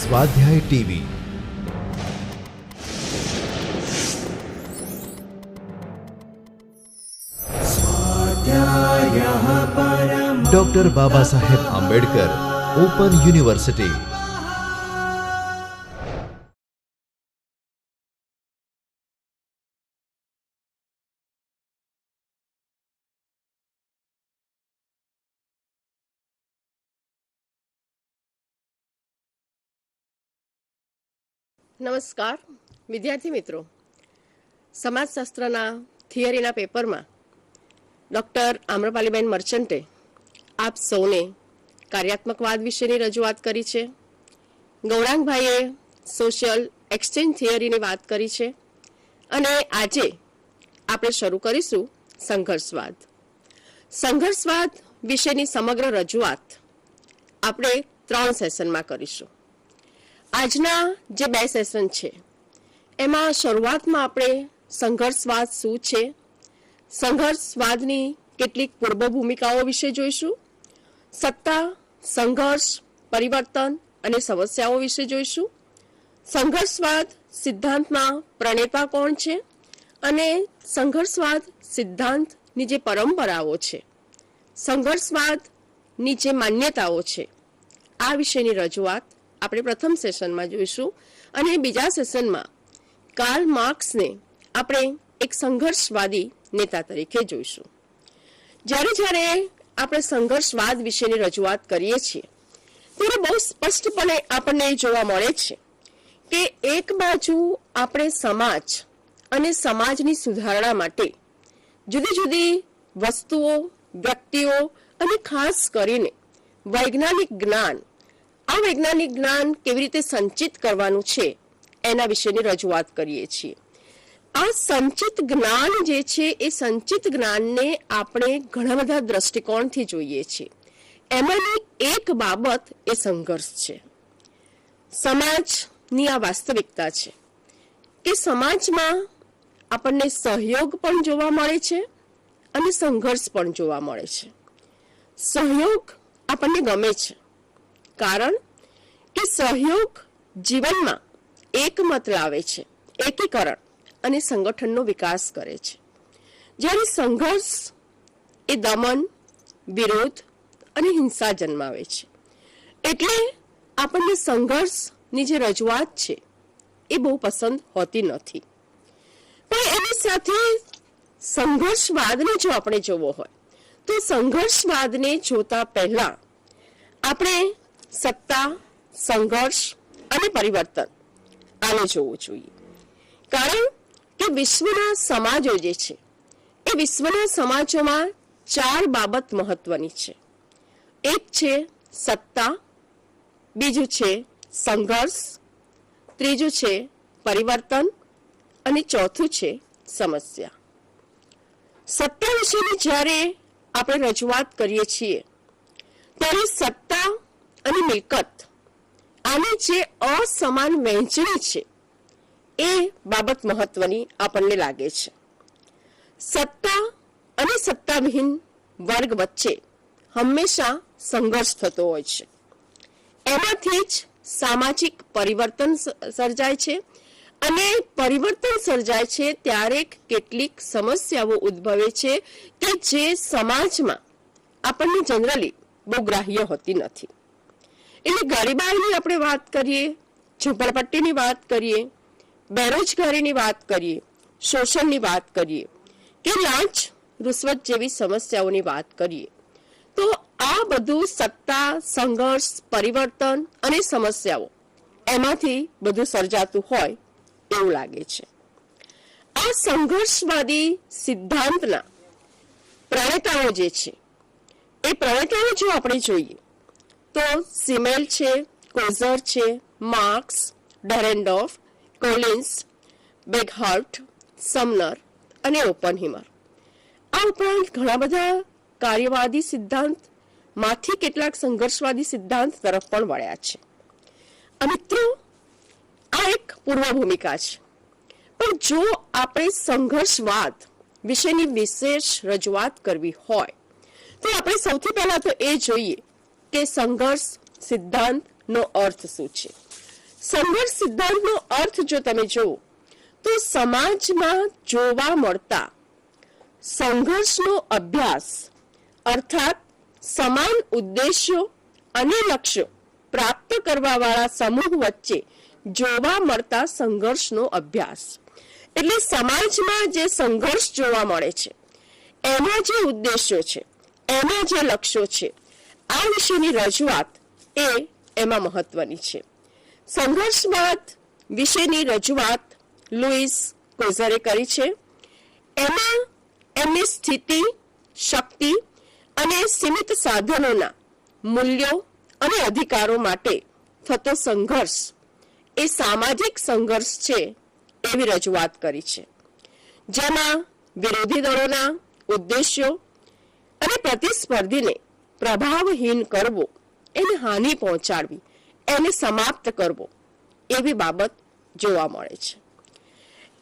स्वाध्याय TV doctor Baba Saheb Ambedkar open university. નમસ્કાર વિદ્યાર્થી મિત્રો, સમાજશાસ્ત્રના થિયરીના પેપરમાં ડૉક્ટર આમ્રપાલીબેન મર્ચન્ટે આપ સૌને કાર્યાત્મકવાદ વિશેની રજૂઆત કરી છે. ગૌરાંગભાઈએ સોશિયલ એક્સચેન્જ થિયરીની વાત કરી છે અને આજે આપણે શરૂ કરીશું સંઘર્ષવાદ. સંઘર્ષવાદ વિશેની સમગ્ર રજૂઆત આપણે 3 સેશનમાં કરીશું. આજના જે 2 સેશન છે એમાં શરૂઆતમાં આપણે સંઘર્ષવાદ શું છે, સંઘર્ષવાદની કેટલીક પૂર્વ ભૂમિકાઓ વિશે જોઈશું, સત્તા, સંઘર્ષ, પરિવર્તન અને સમસ્યાઓ વિશે જોઈશું, સંઘર્ષવાદ સિદ્ધાંતના પ્રણેતા કોણ છે અને સંઘર્ષવાદ સિદ્ધાંતની જે પરંપરાઓ છે, સંઘર્ષવાદની જે માન્યતાઓ છે, આ વિશેની રજૂઆત આપણે પ્રથમ સેશનમાં જોઈશું. અને બીજા સેશનમાં કાર્લ માર્ક્સને આપણે એક સંઘર્ષવાદી નેતા તરીકે જોઈશું. જ્યારે આપણે સંઘર્ષવાદ વિશેની રજૂઆત કરીએ છીએ ત્યારે બહુ સ્પષ્ટપણે આપણને જોવા મળે છે કે એક બાજુ આપણે સમાજ અને સમાજની સુધારણા માટે જુદી જુદી વસ્તુઓ, વ્યક્તિઓ અને ખાસ કરીને વૈજ્ઞાનિક જ્ઞાન, આ વૈજ્ઞાનિક જ્ઞાન કેવી રીતે સંચિત કરવાનું છે એના વિશેની રજૂઆત કરીએ છીએ. આ સંચિત જ્ઞાન જે છે એ સંચિત જ્ઞાનને આપણે ઘણા બધા દ્રષ્ટિકોણથી જોઈએ છીએ. એમાંની એક બાબત એ સંઘર્ષ છે. સમાજની આ વાસ્તવિકતા છે કે સમાજમાં આપણને સહયોગ પણ જોવા મળે છે અને સંઘર્ષ પણ જોવા મળે છે. સહયોગ આપણને ગમે છે કારણ કે સહયોગ જીવનમાં એકમત લાવે છે, એકીકરણ અને સંગઠનનો વિકાસ કરે છે. જ્યારે સંઘર્ષ એ દમન, વિરોધ અને હિંસા જન્માવે છે. એટલે આપણને સંઘર્ષની જે રજૂઆત છે એ બહુ પસંદ હોતી નથી. પણ એની સાથે સંઘર્ષવાદને જો આપણે જોવો હોય તો સંઘર્ષવાદને જોતા પહેલા આપણે સત્તા, સંઘર્ષ અને પરિવર્તન આને જોવું જોઈએ. કારણ કે વિશ્વના સમાજો જે છે એ વિશ્વના સમાજોમાં 4 બાબત મહત્વની છે. એક છે સત્તા, બીજું છે સંઘર્ષ, ત્રીજું છે પરિવર્તન અને ચોથું છે સમસ્યા. સત્તા વિશેની જ્યારે આપણે રજૂઆત કરીએ છીએ ત્યારે સત્તા અને મિલકત આની જે અસમાન વહેંચણી છે એ બાબત મહત્વની આપણને લાગે છે. સત્તા અને સત્તાવિહીન વર્ગ વચ્ચે હંમેશા સંઘર્ષ થતો હોય છે. એમાંથી જ સામાજિક પરિવર્તન સર્જાય છે અને પરિવર્તન સર્જાય છે ત્યારે કેટલીક સમસ્યાઓ ઉદ્ભવે છે કે જે સમાજમાં આપણને જનરલી બહુ ગ્રાહ્ય હોતી નથી. એટલે ગરીબાઈની આપણે વાત કરીએ, ઝૂંપડપટ્ટીની વાત કરીએ, બેરોજગારીની વાત કરીએ, શોષણની વાત કરીએ કે લાંચ રૂશ્વત જેવી સમસ્યાઓની વાત કરીએ તો આ બધું સત્તા, સંઘર્ષ, પરિવર્તન અને સમસ્યાઓ એમાંથી બધું સર્જાતું હોય એવું લાગે છે. આ સંઘર્ષવાદી સિદ્ધાંતના પ્રણેતાઓ જે છે એ પ્રણેતાઓ જો આપણે જોઈએ તો સિમેલ છે, કોઝર છે, માર્ક્સ, ડેરેન્ડોફ, કોલિન્સ, બેકહાર્ટ, સમનર અને ઓપનહીમર. આ ઉપરાંત ઘણા બધા કાર્યવાદી સિદ્ધાંતમાંથી કેટલાક સંઘર્ષવાદી સિદ્ધાંત તરફ પણ વળ્યા છે. મિત્રો, આ એક પૂર્વ ભૂમિકા છે. પણ જો આપણે સંઘર્ષવાદ વિશેની વિશેષ રજૂઆત કરવી હોય તો આપણે સૌથી પહેલા તો એ જોઈએ કે સંઘર્ષ સિદ્ધાંતનો અર્થ શું છે. સંઘર્ષ સિદ્ધાંતનો અર્થ જો તમે જુઓ તો સમાજમાં જોવા મળતા સંઘર્ષનો અભ્યાસ, અર્થાત સમાન ઉદ્દેશ્યો અને લક્ષ્યો પ્રાપ્ત કરવાવાળા સમૂહ વચ્ચે જોવા મળતા સંઘર્ષનો અભ્યાસ. એટલે સમાજમાં જે સંઘર્ષ જોવા મળે છે, એના જે ઉદ્દેશ્યો છે, એના જે લક્ષ્યો છે, આ વિશેની રજૂઆત એ એમાં મહત્વની છે. સંઘર્ષવાદ વિશેની રજૂઆત લુઈસ કોઝરે કરી છે. એમાં એમની સ્થિતિ, શક્તિ અને સીમિત સાધનોના મૂલ્યો અને અધિકારો માટે થતો સંઘર્ષ એ સામાજિક સંઘર્ષ છે એવી રજૂઆત કરી છે, જેમાં વિરોધી દળોના ઉદ્દેશ્યો અને પ્રતિસ્પર્ધીને પ્રભાવહીન કરવો, એને હાનિ પહોંચાડવી, એને સમાપ્ત કરવો એવી બાબત જોવા મળે છે.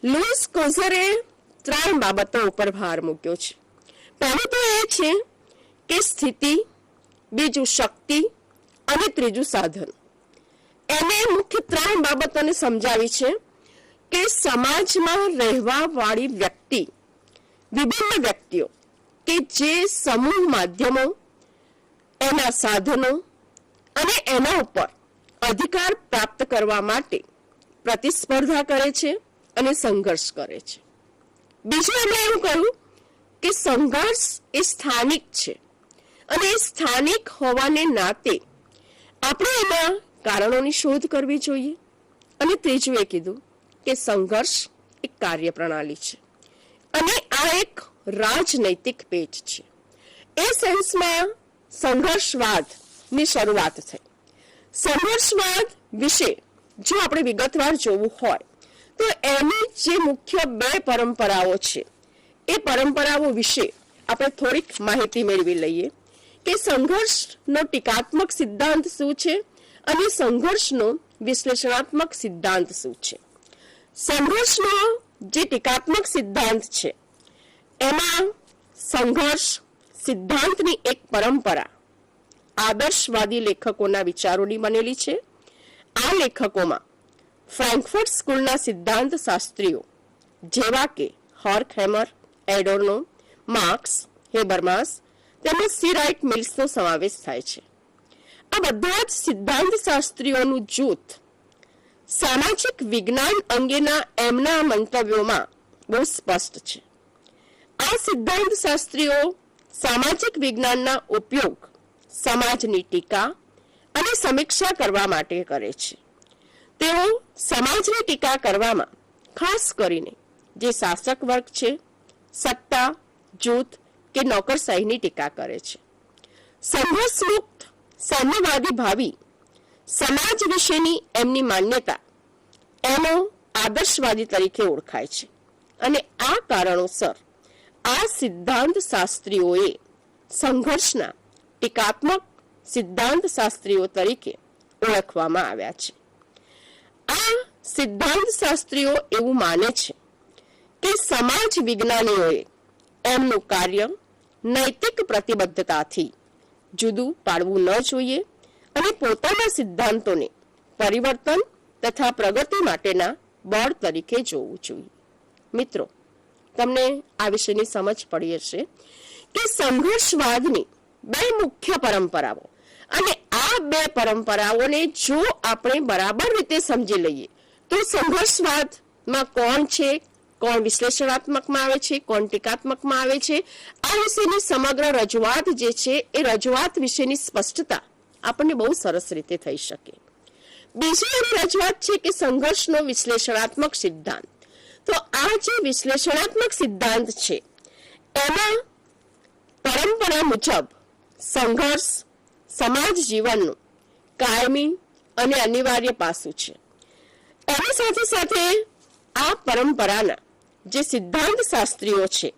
લુઈસ કોઝરે 3 બાબતો ઉપર ભાર મૂક્યો છે. પહેલું તો એ છે કે સ્થિતિ, બીજું શક્તિ અને ત્રીજું સાધન. એને મુખ્ય 3 બાબતોને સમજાવી છે કે સમાજમાં રહેવા વાળી વ્યક્તિ, વિભિન્ન વ્યક્તિઓ કે જે સમૂહ માધ્યમો, એના સાધનો અને એના ઉપર અધિકાર પ્રાપ્ત કરવા માટે પ્રતિસ્પર્ધા કરે છે અને સંઘર્ષ કરે છે. બીજું એમણે એવું કહ્યું કે સંઘર્ષ એ સ્થાનિક છે અને એ સ્થાનિક હોવાને નાતે આપણે એના કારણોની શોધ કરવી જોઈએ. અને ત્રીજું એ કીધું કે સંઘર્ષ એક કાર્યપ્રણાલી છે અને આ એક રાજનૈતિક પેચ છે. એ સેન્સમાં સંઘર્ષવાદની શરૂઆત થઈ. સંઘર્ષવાદ વિશે જો આપણે વિગતવાર જોવું હોય તો એની જે મુખ્ય 2 પરંપરાઓ છે, એ પરંપરાઓ વિશે આપણે થોડીક માહિતી મેળવી લઈએ કે સંઘર્ષનો ટીકાત્મક સિદ્ધાંત શું છે અને સંઘર્ષનો વિશ્લેષણાત્મક સિદ્ધાંત શું છે. સંઘર્ષનો જે ટીકાત્મક સિદ્ધાંત છે એમાં સંઘર્ષ સિદ્ધાંતની એક પરંપરા આદર્શવાદી લેખકોના વિચારોની બનેલી છે. આ લેખકોમાં ફ્રેન્કફર્ટ સ્કૂલના સિદ્ધાંત શાસ્ત્રીઓ જેવા કે હોર્ખહેમર, એડોર્નો, માર્ક્સ, હેબરમાસ તેમજ સી રાઇટ મિલ્સનો સમાવેશ થાય છે. આ બધા જ સિદ્ધાંત શાસ્ત્રીઓનું જૂથ સામાજિક વિજ્ઞાન અંગેના એમના મંતવ્યોમાં બહુ સ્પષ્ટ છે. આ સિદ્ધાંત શાસ્ત્રીઓ સામાજિક વિજ્ઞાનના ઉપયોગ સમાજની ટીકા અને સમીક્ષા કરવા માટે કરે છે. તેઓ સમાજની ટીકા કરવામાં ખાસ કરીને જે શાસક વર્ગ છે, સત્તા, જૂથ કે નોકરશાહીની ટીકા કરે છે. સંઘર્ષમુક્ત સામ્યવાદી ભાવિ સમાજ વિશેની એમની માન્યતા એનો આદર્શવાદી તરીકે ઓળખાય છે. અને આ કારણોસર આ સિદ્ધાંત શાસ્ત્રીઓએ સંઘર્ષના ટીકાત્મક સિદ્ધાંત શાસ્ત્રીઓ તરીકે ઓળખવામાં આવ્યા છે. આ સિદ્ધાંત શાસ્ત્રીઓ એવું માને છે કે સમાજ વિજ્ઞાનીઓએ એમનું કાર્ય નૈતિક પ્રતિબદ્ધતાથી જુદું પાડવું ન જોઈએ અને પોતાના સિદ્ધાંતોને પરિવર્તન તથા પ્રગતિ માટેના બળ તરીકે જોવું જોઈએ. મિત્રો, તમને આ વિશેની સમજ પડી હશે કે સંઘર્ષવાદની 2 મુખ્ય પરંપરાઓ અને આ 2 પરંપરાઓને જો આપણે બરાબર રીતે સમજી લઈએ તો સંઘર્ષવાદમાં કોણ છે, કોણ વિશ્લેષણાત્મકમાં આવે છે, કોણ ટીકાત્મકમાં આવે છે, આ વિશેની સમગ્ર રજૂઆત જે છે એ રજૂઆત વિશેની સ્પષ્ટતા આપણને બહુ સરસ રીતે થઈ શકે. બીજી એની રજૂઆત છે કે સંઘર્ષનો વિશ્લેષણાત્મક સિદ્ધાંત. તો આ જે વિશ્લેષણાત્મક સિદ્ધાંત છે એમાં પરંપરા મુજબ સંઘર્ષ સમાજ જીવનનું કાયમી અને અનિવાર્ય પાસું છે. એની સાથે સાથે આ પરંપરાના જે સિદ્ધાંત શાસ્ત્રીઓ છે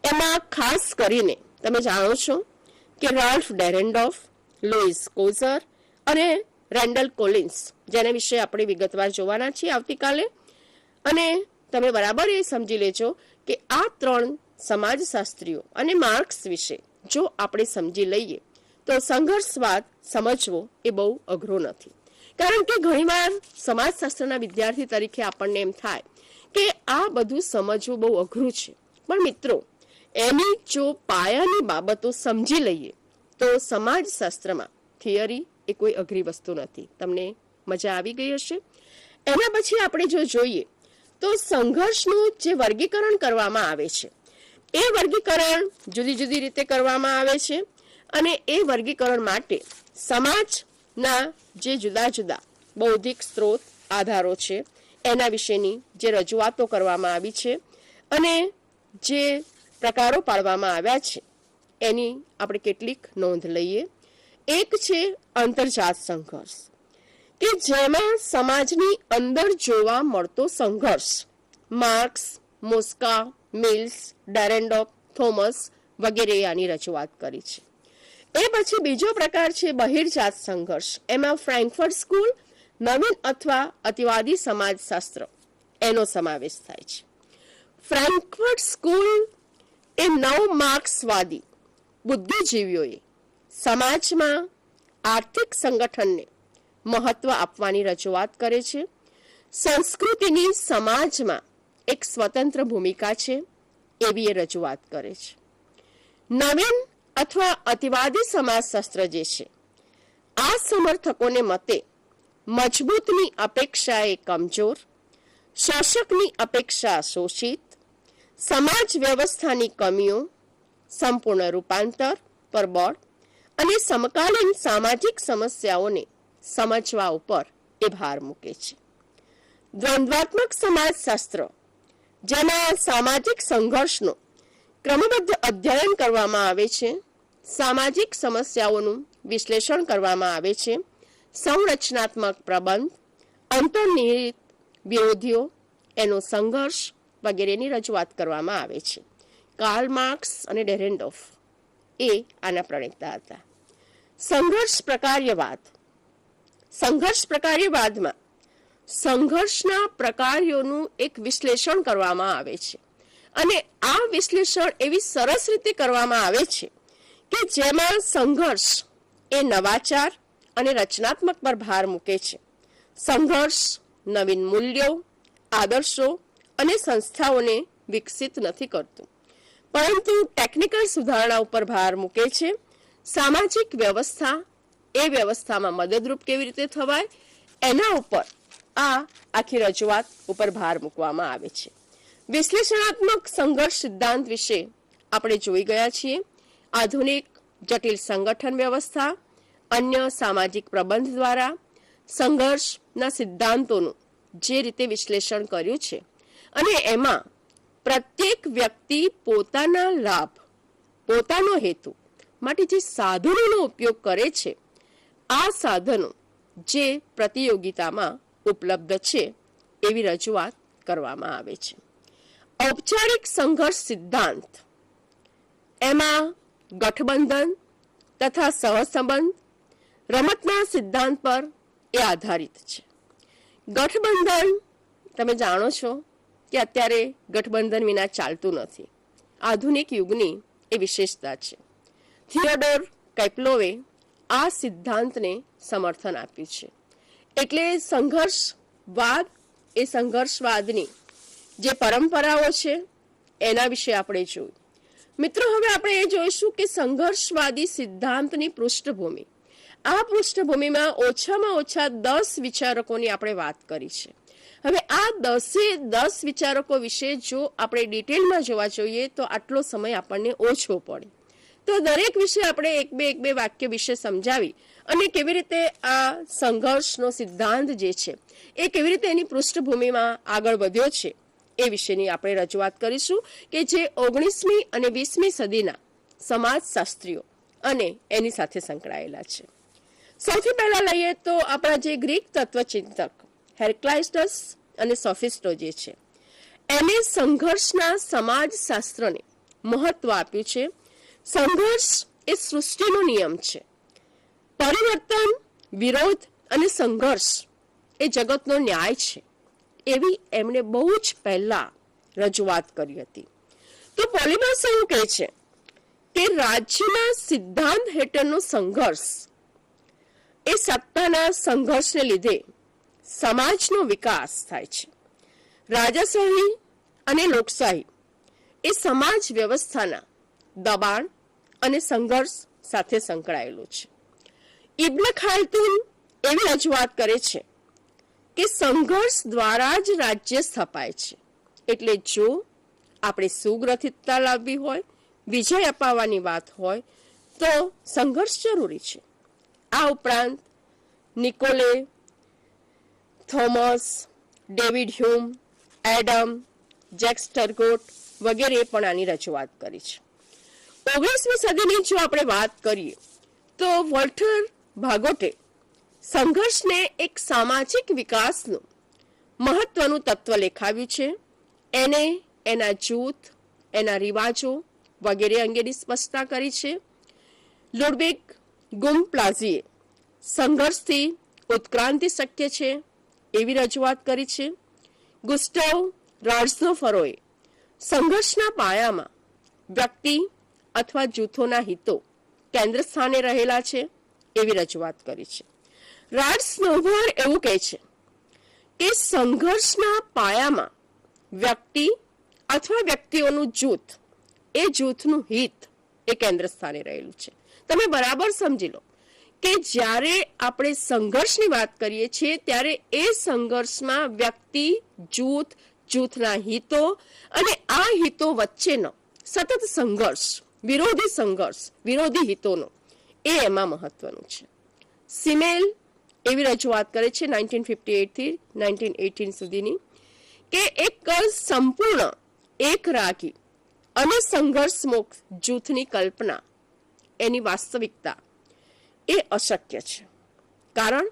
એમાં ખાસ કરીને તમે જાણો છો કે રાલ્ફ ડેરેન્ડોફ, લુઈસ કોઝર અને રેન્ડલ કોલિન્સ, જેના વિશે આપણે વિગતવાર જોવાના છીએ આવતીકાલે. અને તમે બરાબર એ સમજી લેજો કે આ 3 સમાજશાસ્ત્રીઓ અને માર્ક્સ વિશે જો આપણે સમજી લઈએ તો સંઘર્ષવાદ સમજવો એ બહુ અઘરો નથી. કારણ કે ઘણીવાર સમાજશાસ્ત્રના વિદ્યાર્થી તરીકે આપણને એમ થાય કે આ બધું સમજવું બહુ અઘરું છે, પણ મિત્રો એની જો પાયાની બાબતો સમજી લઈએ તો સમાજશાસ્ત્રમાં થિયરી એ કોઈ અઘરી વસ્તુ નથી. તમને મજા આવી ગઈ હશે. એના પછી આપણે જો જોઈએ તો સંઘર્ષનું જે વર્ગીકરણ કરવામાં આવે છે એ વર્ગીકરણ જુદી જુદી રીતે કરવામાં આવે છે અને એ વર્ગીકરણ માટે સમાજના જે જુદા જુદા બૌદ્ધિક સ્ત્રોત આધારો છે એના વિશેની જે રજૂઆતો કરવામાં આવી છે અને જે પ્રકારો પાડવામાં આવ્યા છે એની આપણે કેટલીક નોંધ લઈએ. એક છે અંતર્જાત સંઘર્ષ, કે જેમાં સમાજની અંદર જોવા મળતો સંઘર્ષ માર્ક્સ, મોસ્કા, મિલ્સ, ડેરેન્ડોફ, થોમસ વગેરે આની રજૂઆત કરી છે. એ પછી બીજો પ્રકાર છે બહિર્જાત સંઘર્ષ. એમાં ફ્રેન્કફર્ટ સ્કૂલ, નવીન અથવા અતિવાદી સમાજશાસ્ત્ર એનો સમાવેશ થાય છે. ફ્રેન્કફર્ટ સ્કૂલ એ નવ માર્ક્સવાદી બુદ્ધિજીવીઓએ સમાજમાં આર્થિક સંગઠનને મહત્વ આપવાની રજૂઆત કરે છે. સંસ્કૃતિની સમાજમાં એક સ્વતંત્ર ભૂમિકા છે એવી એ રજૂઆત કરે છે. નવીન અથવા અતિવાદી સમાજશાસ્ત્ર જે છે આ સમર્થકોને મતે મજબૂતની અપેક્ષાએ કમજોર, શોષકની અપેક્ષા શોષિત, સમાજ વ્યવસ્થાની કમીઓ, સંપૂર્ણ રૂપાંતર પર બળ અને સમકાલીન સામાજિક સમસ્યાઓને સમજવા ઉપર એ ભાર મૂકે છે. દ્વંદ્વાત્મક સમાજશાસ્ત્ર, જેમાં સામાજિક સંઘર્ષનો ક્રમબદ્ધ અધ્યયન કરવામાં આવે છે, સામાજિક સમસ્યાઓનું વિશ્લેષણ કરવામાં આવે છે, સંરચનાત્મક પ્રબંધ, અંતર્નિહિત વિરોધીઓ, એનો સંઘર્ષ વગેરેની રજૂઆત કરવામાં આવે છે. કાર્લ માર્ક્સ અને ડેરેન્ડોફ એ આના પ્રણેતા હતા. સંઘર્ષ પ્રકાર્યવાદમાં સંઘર્ષના પ્રકારોનું એક વિશ્લેષણ કરવામાં આવે છે અને આ વિશ્લેષણ એવી સરસ રીતે કરવામાં આવે છે કે જેમાં સંઘર્ષ એ નવાચાર અને રચનાત્મક પર ભાર મૂકે છે. સંઘર્ષ નવીન મૂલ્યો, આદર્શો અને સંસ્થાઓને વિકસિત નથી કરતું, પરંતુ ટેકનિકલ સુધારણા ઉપર ભાર મૂકે છે. સામાજિક વ્યવસ્થા, એ વ્યવસ્થામાં મદદરૂપ કેવી રીતે થવાય એના ઉપર આ આખી રજૂઆત ઉપર ભાર મૂકવામાં આવે છે. વિશ્લેષણાત્મક સંઘર્ષ સિદ્ધાંત વિશે આપણે જોઈ ગયા છીએ. આધુનિક જટિલ સંગઠન વ્યવસ્થા, અન્ય સામાજિક પ્રબંધ દ્વારા સંઘર્ષના સિદ્ધાંતોનું જે રીતે વિશ્લેષણ કર્યું છે અને એમાં પ્રત્યેક વ્યક્તિ પોતાના લાભ, પોતાનો હેતુ માટે જે સાધનોનો ઉપયોગ કરે છે, આ સાધનો જે પ્રતિયોગિતામાં ઉપલબ્ધ છે એવી રજૂઆત કરવામાં આવે છે. ઔપચારિક સંઘર્ષ સિદ્ધાંત, એમાં ગઠબંધન તથા સહસંબંધ રમતના સિદ્ધાંત પર એ આધારિત છે. ગઠબંધન, તમે જાણો છો કે અત્યારે ગઠબંધન વિના ચાલતું નથી. આધુનિક યુગની એ વિશેષતા છે. થિયોડોર કૈપ્લોવે આ સિદ્ધાંતને સમર્થન આપ્યું છે. એટલે સંઘર્ષવાદ એ સંઘર્ષવાદની જે પરંપરાઓ છે એના વિશે આપણે જોયું. મિત્રો, હવે આપણે એ જોઈશું કે સંઘર્ષવાદી સિદ્ધાંતની પૃષ્ઠભૂમિ. આ પૃષ્ઠભૂમિમાં ઓછામાં ઓછા 10 વિચારકોની આપણે વાત કરી છે. હવે આ 10 વિચારકો વિશે જો આપણે ડિટેલમાં જોવા જોઈએ તો આટલો સમય આપણને ઓછો પડે. તો દરેક વિશે આપણે એક બે વાક્ય વિશે સમજાવી અને કેવી રીતે આ સંઘર્ષનો સિદ્ધાંત જે છે એ કેવી રીતે એની પૃષ્ઠભૂમિમાં આગળ વધ્યો છે એ વિશેની આપણે રજૂઆત કરીશું કે જે 19મી અને 20મી સદીના સમાજશાસ્ત્રીઓ અને એની સાથે સંકળાયેલા છે. સૌથી પહેલા લઈએ તો આપણા જે ગ્રીક તત્વચિંતક હેરક્લાઇસ્ટસ અને સોફિસ્ટો જે છે એને સંઘર્ષના સમાજશાસ્ત્રને મહત્વ આપ્યું છે. સંઘર્ષ એ સૃષ્ટિનો નિયમ છે. પરિવર્તન, વિરોધ અને સંઘર્ષ એ જગતનો ન્યાય છે એવી એમણે બહુ જ પહેલા રજૂઆત કરી હતી. તો પોલિમસ એવું કહે છે કે રાજ્યના સિદ્ધાંત હેઠળનો સંઘર્ષ એ સત્તાના સંઘર્ષને લીધે સમાજનો વિકાસ થાય છે. રાજાશાહી અને લોકશાહી એ સમાજ વ્યવસ્થાના દબાણ અને સંઘર્ષ સાથે સંકળાયેલું છે. ઇબ્ન ખાલ્દુન એવી રજૂઆત કરે છે કે સંઘર્ષ દ્વારા જ રાજ્ય સ્થપાય છે. એટલે જો આપણે સુગ્રથિતતા લાવવી હોય, વિજય અપાવવાની વાત હોય, તો સંઘર્ષ જરૂરી છે. આ ઉપરાંત Nicole, Thomas, David Hume, Adam, Jacques Turgot વગેરે પણ આની રજૂઆત કરી છે. 19મી સદીની જો આપણે વાત કરીએ તો વોલ્ટર ભાગોટે સંઘર્ષને એક સામાજિક વિકાસનું મહત્વનું તત્વ લેખાવ્યું છે. એને એના જૂથ, એના રિવાજો વગેરે અંગેની સ્પષ્ટતા કરી છે. લુડવિગ ગુમપ્લાઝીએ સંઘર્ષથી ઉત્ક્રાંતિ શક્ય છે એવી રજૂઆત કરી છે. ગુસ્ટાવ રાડ્સનોફરોએ સંઘર્ષના પાયામાં વ્યક્તિ અથવા જૂથોના હિતો કેન્દ્ર સ્થાને રહેલા છે એવી રજૂઆત કરી છે. રાડ્સનોફર એવું કહે છે કે સંઘર્ષના પાયામાં વ્યક્તિ અથવા વ્યક્તિઓનું જૂથ, એ જૂથનું હિત એ કેન્દ્ર સ્થાને રહેલું છે. તમે બરાબર સમજી લો કે જ્યારે આપણે સંઘર્ષની વાત કરીએ છીએ ત્યારે એ સંઘર્ષમાં વ્યક્તિ, જૂથ, જૂથના હિતો અને આ હિતો વચ્ચેનો સતત સંઘર્ષ, વિરોધી હિતોનો, એ એમાં મહત્વનું છે. સિમેલ એવી રજૂઆત કરે છે 1958 થી 1918 સુધીની કે એક સંપૂર્ણ એક રાગી અને સંઘર્ષમુક્ત જૂથની કલ્પના, એની વાસ્તવિકતા એ અશક્ય છે. કારણ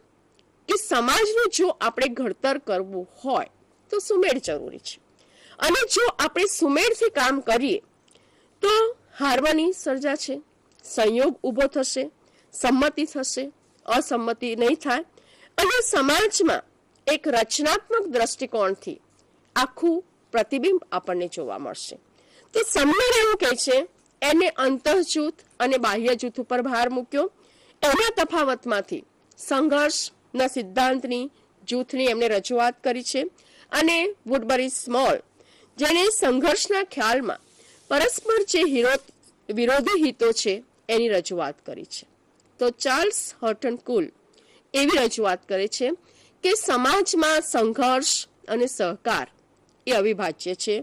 કે સમાજનું જો આપણે ઘડતર કરવું હોય તો સુમેળ જરૂરી છે. અને જો આપણે સુમેળથી કામ કરીએ તો હાર્મની સર્જાશે, સંયોગ ઊભો થશે, સંમતિ થશે, અસંમતિ નહીં થાય અને સમાજમાં એક રચનાત્મક દ્રષ્ટિકોણથી આખું પ્રતિબિંબ આપણને જોવા મળશે. તો સમ્મેલ એવું કહે છે, એને અંતઃજૂથ અને બાહ્ય જૂથ ઉપર ભાર મૂક્યો. એના તફાવતમાંથી સંઘર્ષના સિદ્ધાંતની, જૂથની એમને રજૂઆત કરી છે. અને વુડબરી સ્મોલ, જેને સંઘર્ષના ખ્યાલમાં પરસ્પર જે વિરોધી હિતો છે એની રજૂઆત કરી છે. તો ચાર્લ્સ હર્ટન કુલ એવી રજૂઆત કરે છે કે સમાજમાં સંઘર્ષ અને સહકાર એ અવિભાજ્ય છે,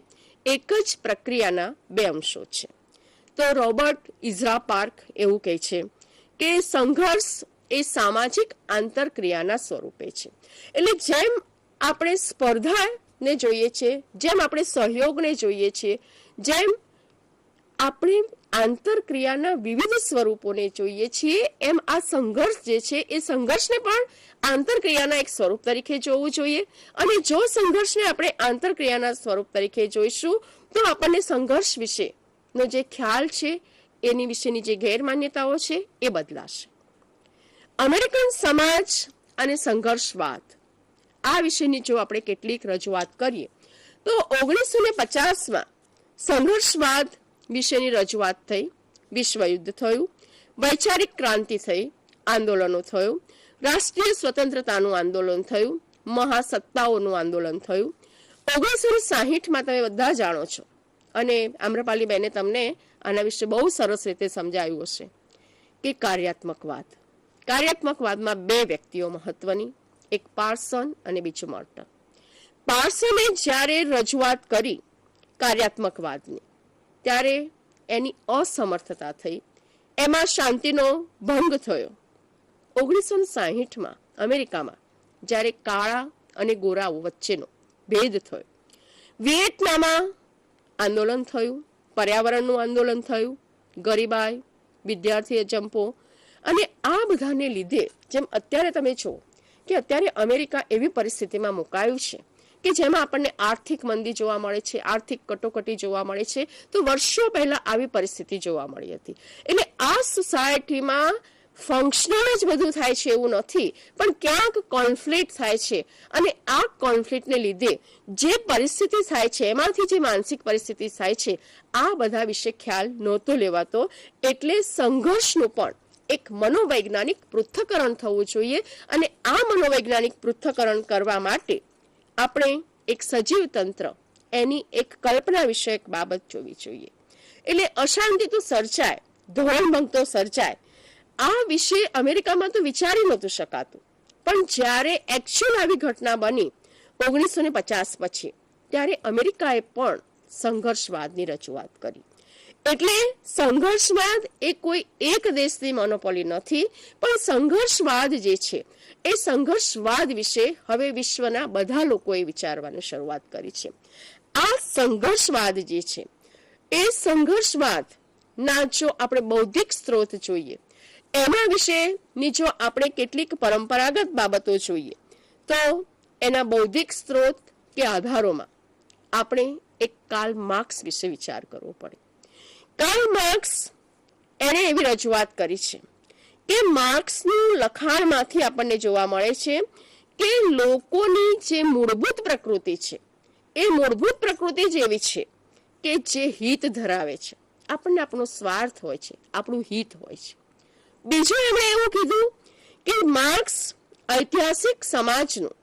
એક જ પ્રક્રિયાના બે અંશો છે. તો રોબર્ટ ઇઝરા પાર્ક એવું કહે છે કે સંઘર્ષ એ સામાજિક આંતરક્રિયાના સ્વરૂપે છે. એટલે જેમ આપણે સ્પર્ધાને જોઈએ છીએ, જેમ આપણે સહયોગને જોઈએ છીએ, જેમ આપણે આંતરક્રિયાના વિવિધ સ્વરૂપોને જોઈએ છીએ, એમ આ સંઘર્ષ જે છે એ સંઘર્ષને પણ આંતરક્રિયાના એક સ્વરૂપ તરીકે જોવું જોઈએ. અને જો સંઘર્ષને આપણે આંતરક્રિયાના સ્વરૂપ તરીકે જોઈશું તો આપણને સંઘર્ષ વિશેનો જે ખ્યાલ છે, એની વિશેની જે ગેરમાન્યતાઓ છે એ બદલાશે. અમેરિકન સમાજ અને સંઘર્ષવાદ, આ વિશેની જો આપણે કેટલીક રજૂઆત કરીએ તો 1950માં સંઘર્ષવાદ વિશેની રજૂઆત થઈ, વિશ્વયુદ્ધ થયું, વૈચારિક ક્રાંતિ થઈ, આંદોલનો થયું, રાષ્ટ્રીય સ્વતંત્રતાનું આંદોલન થયું, મહાસત્તાઓનું આંદોલન થયું. 1960માં તમે બધા જાણો છો અને આમ્રપાલી બેને તમને આના વિશે બહુ સરસ રીતે સમજાવ્યું હશે કે કાર્યાત્મકવાદમાં બે વ્યક્તિઓ મહત્વની, એક પાર્સન અને બીજું મોર્ટન. પાર્સને જ્યારે રજૂઆત કરી કાર્યાત્મકવાદની, ત્યારે એની અસમર્થતા થઈ, એમાં શાંતિનો ભંગ થયો. 1960માં અમેરિકામાં જ્યારે કાળા અને ગોરાઓ વચ્ચેનો ભેદ થયો, વિયેટનામમાં આંદોલન થયું, પર્યાવરણનું આંદોલન થયું, ગરીબાઈ, વિદ્યાર્થી જંપો, અને આ બધાને લીધે જેમ અત્યારે તમે જુઓ કે અત્યારે અમેરિકા એવી પરિસ્થિતિમાં મુકાયું છે કે જેમાં આપણને આર્થિક મંદી જોવા મળે છે, આર્થિક કટોકટી જોવા મળે છે. તો વર્ષો પહેલા આવી પરિસ્થિતિ જોવા મળી હતી. એટલે આ સોસાયટીમાં ફંક્શનલ જ બધું થાય છે એવું નથી, પણ ક્યાંક કોન્ફ્લિક્ટ થાય છે. અને આ કોન્ફ્લિક્ટને લીધે જે પરિસ્થિતિ થાય છે, એમાંથી જે માનસિક પરિસ્થિતિ થાય છે, આ બધા વિશે ખ્યાલ નહોતો લેવાતો. એટલે સંઘર્ષનું પણ એક મનોવૈજ્ઞાનિક પૃથ્થકરણ થવું જોઈએ અને આ મનોવૈજ્ઞાનિક પૃથ્થકરણ કરવા માટે આપણે એક સજીવ તંત્ર એની એક કલ્પના વિષયક બાબત જોવી જોઈએ. એટલે અશાંતિ તો સર્જાય, ધોરણભંગ તો સર્જાય, આ વિશે અમેરિકામાં તો વિચારી નહોતું શકાતું. પણ જ્યારે એકચ્યુઅલ આવી ઘટના બની 1950 પછી, ત્યારે અમેરિકાએ પણ સંઘર્ષવાદની રજૂઆત કરી. એટલે સંઘર્ષવાદ એ કોઈ એક દેશની મોનોપોલી નથી, પણ સંઘર્ષવાદ જે છે એ સંઘર્ષવાદ વિશે હવે વિશ્વના બધા લોકોએ વિચારવાની શરૂઆત કરી છે. આ સંઘર્ષવાદ જે છે એ સંઘર્ષવાદ ના જો આપણે બૌદ્ધિક સ્ત્રોત જોઈએ, એના વિશેની જો આપણે કેટલીક પરંપરાગત બાબતો જોઈએ, તો એના બૌદ્ધિક સ્ત્રોત કે આધારોમાં આપણે એક કાર્લ માર્ક્સ વિશે વિચાર કરવો પડે. કાર્લ માર્ક્સ એણે એવી રજૂઆત કરી છે કે માર્ક્સનું લખાણમાંથી આપણને જોવા મળે છે કે લોકોની જે મૂળભૂત પ્રકૃતિ છે એ મૂળભૂત પ્રકૃતિ જેવી છે કે જે હિત ધરાવે છે. આપણને આપણો સ્વાર્થ હોય છે, આપણું હિત હોય છે. બીજું એમણે એવું કીધું કે માર્ક્સ ઐતિહાસિક સમાજનું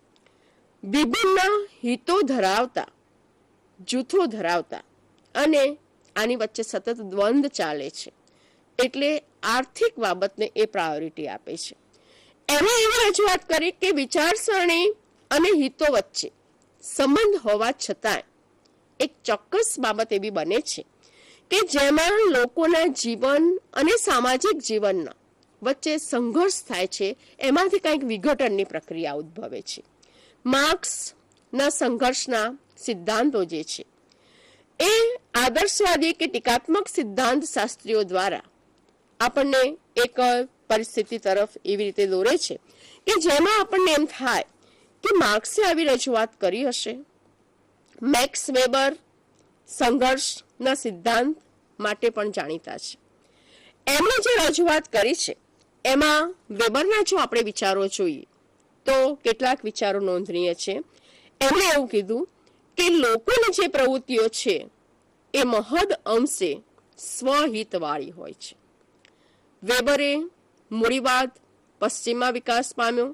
વિભિન્ન હિતો ધરાવતા જૂથો ધરાવતા અને આની વચ્ચે સતત દ્વંદ ચાલે છે, એટલે આર્થિક બાબતને એ પ્રાયોરિટી આપે છે. એમણે એવી રજૂઆત કરી કે વિચારસરણી અને હિતો વચ્ચે સંબંધ હોવા છતાં એક ચોક્કસ બાબત એવી બને છે કે જેમાં લોકોના જીવન અને સામાજિક જીવનના વચ્ચે સંઘર્ષ થાય છે, એમાંથી કંઈક વિઘટનની પ્રક્રિયા ઉદ્ભવે છે. માર્ક્સના સંઘર્ષના સિદ્ધાંતો જે છે એ આદર્શવાદી કે ટીકાત્મક સિદ્ધાંત શાસ્ત્રીઓ દ્વારા આપણને એક પરિસ્થિતિ તરફ એવી રીતે દોરે છે કે જેમાં આપણને એમ થાય કે માર્ક્સે આવી રજૂઆત કરી હશે. મેક્સ વેબર સંઘર્ષના સિદ્ધાંત માટે પણ જાણીતા છે. એમણે જે રજૂઆત કરી છે એમાં વેબરના જો આપણે વિચારો જોઈએ તો કેટલાક વિચારો નોંધનીય છે. એમણે એવું કીધું કે લોકોની જે પ્રવૃત્તિઓ છે એ મહદ અંશે સ્વહિતવાળી હોય છે. વેબરે મૂડીવાદ પશ્ચિમમાં વિકાસ પામ્યો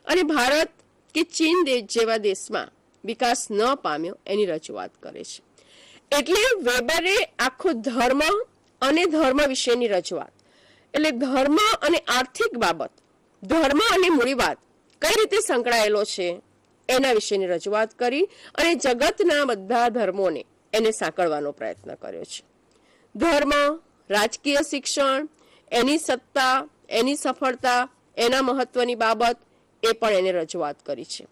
અને ભારત કે ચીન જેવા દેશમાં વિકાસ ન પામ્યો એની રજૂઆત કરે છે. એટલે વેબરે આખો ધર્મ અને ધર્મ વિશેની રજૂઆત, એટલે ધર્મ અને આર્થિક બાબત, ધર્મ અને મૂડીવાદ કઈ રીતે સંકળાયેલો છે એના વિશેની રજૂઆત કરી અને જગતના બધા ધર્મોને એને સાંકળવાનો પ્રયત્ન કર્યો છે. ધર્મ, રાજકીય શિક્ષણ, એની સત્તા, એની સફળતા, એના મહત્વની બાબત એ પણ એને રજૂઆત કરી છે.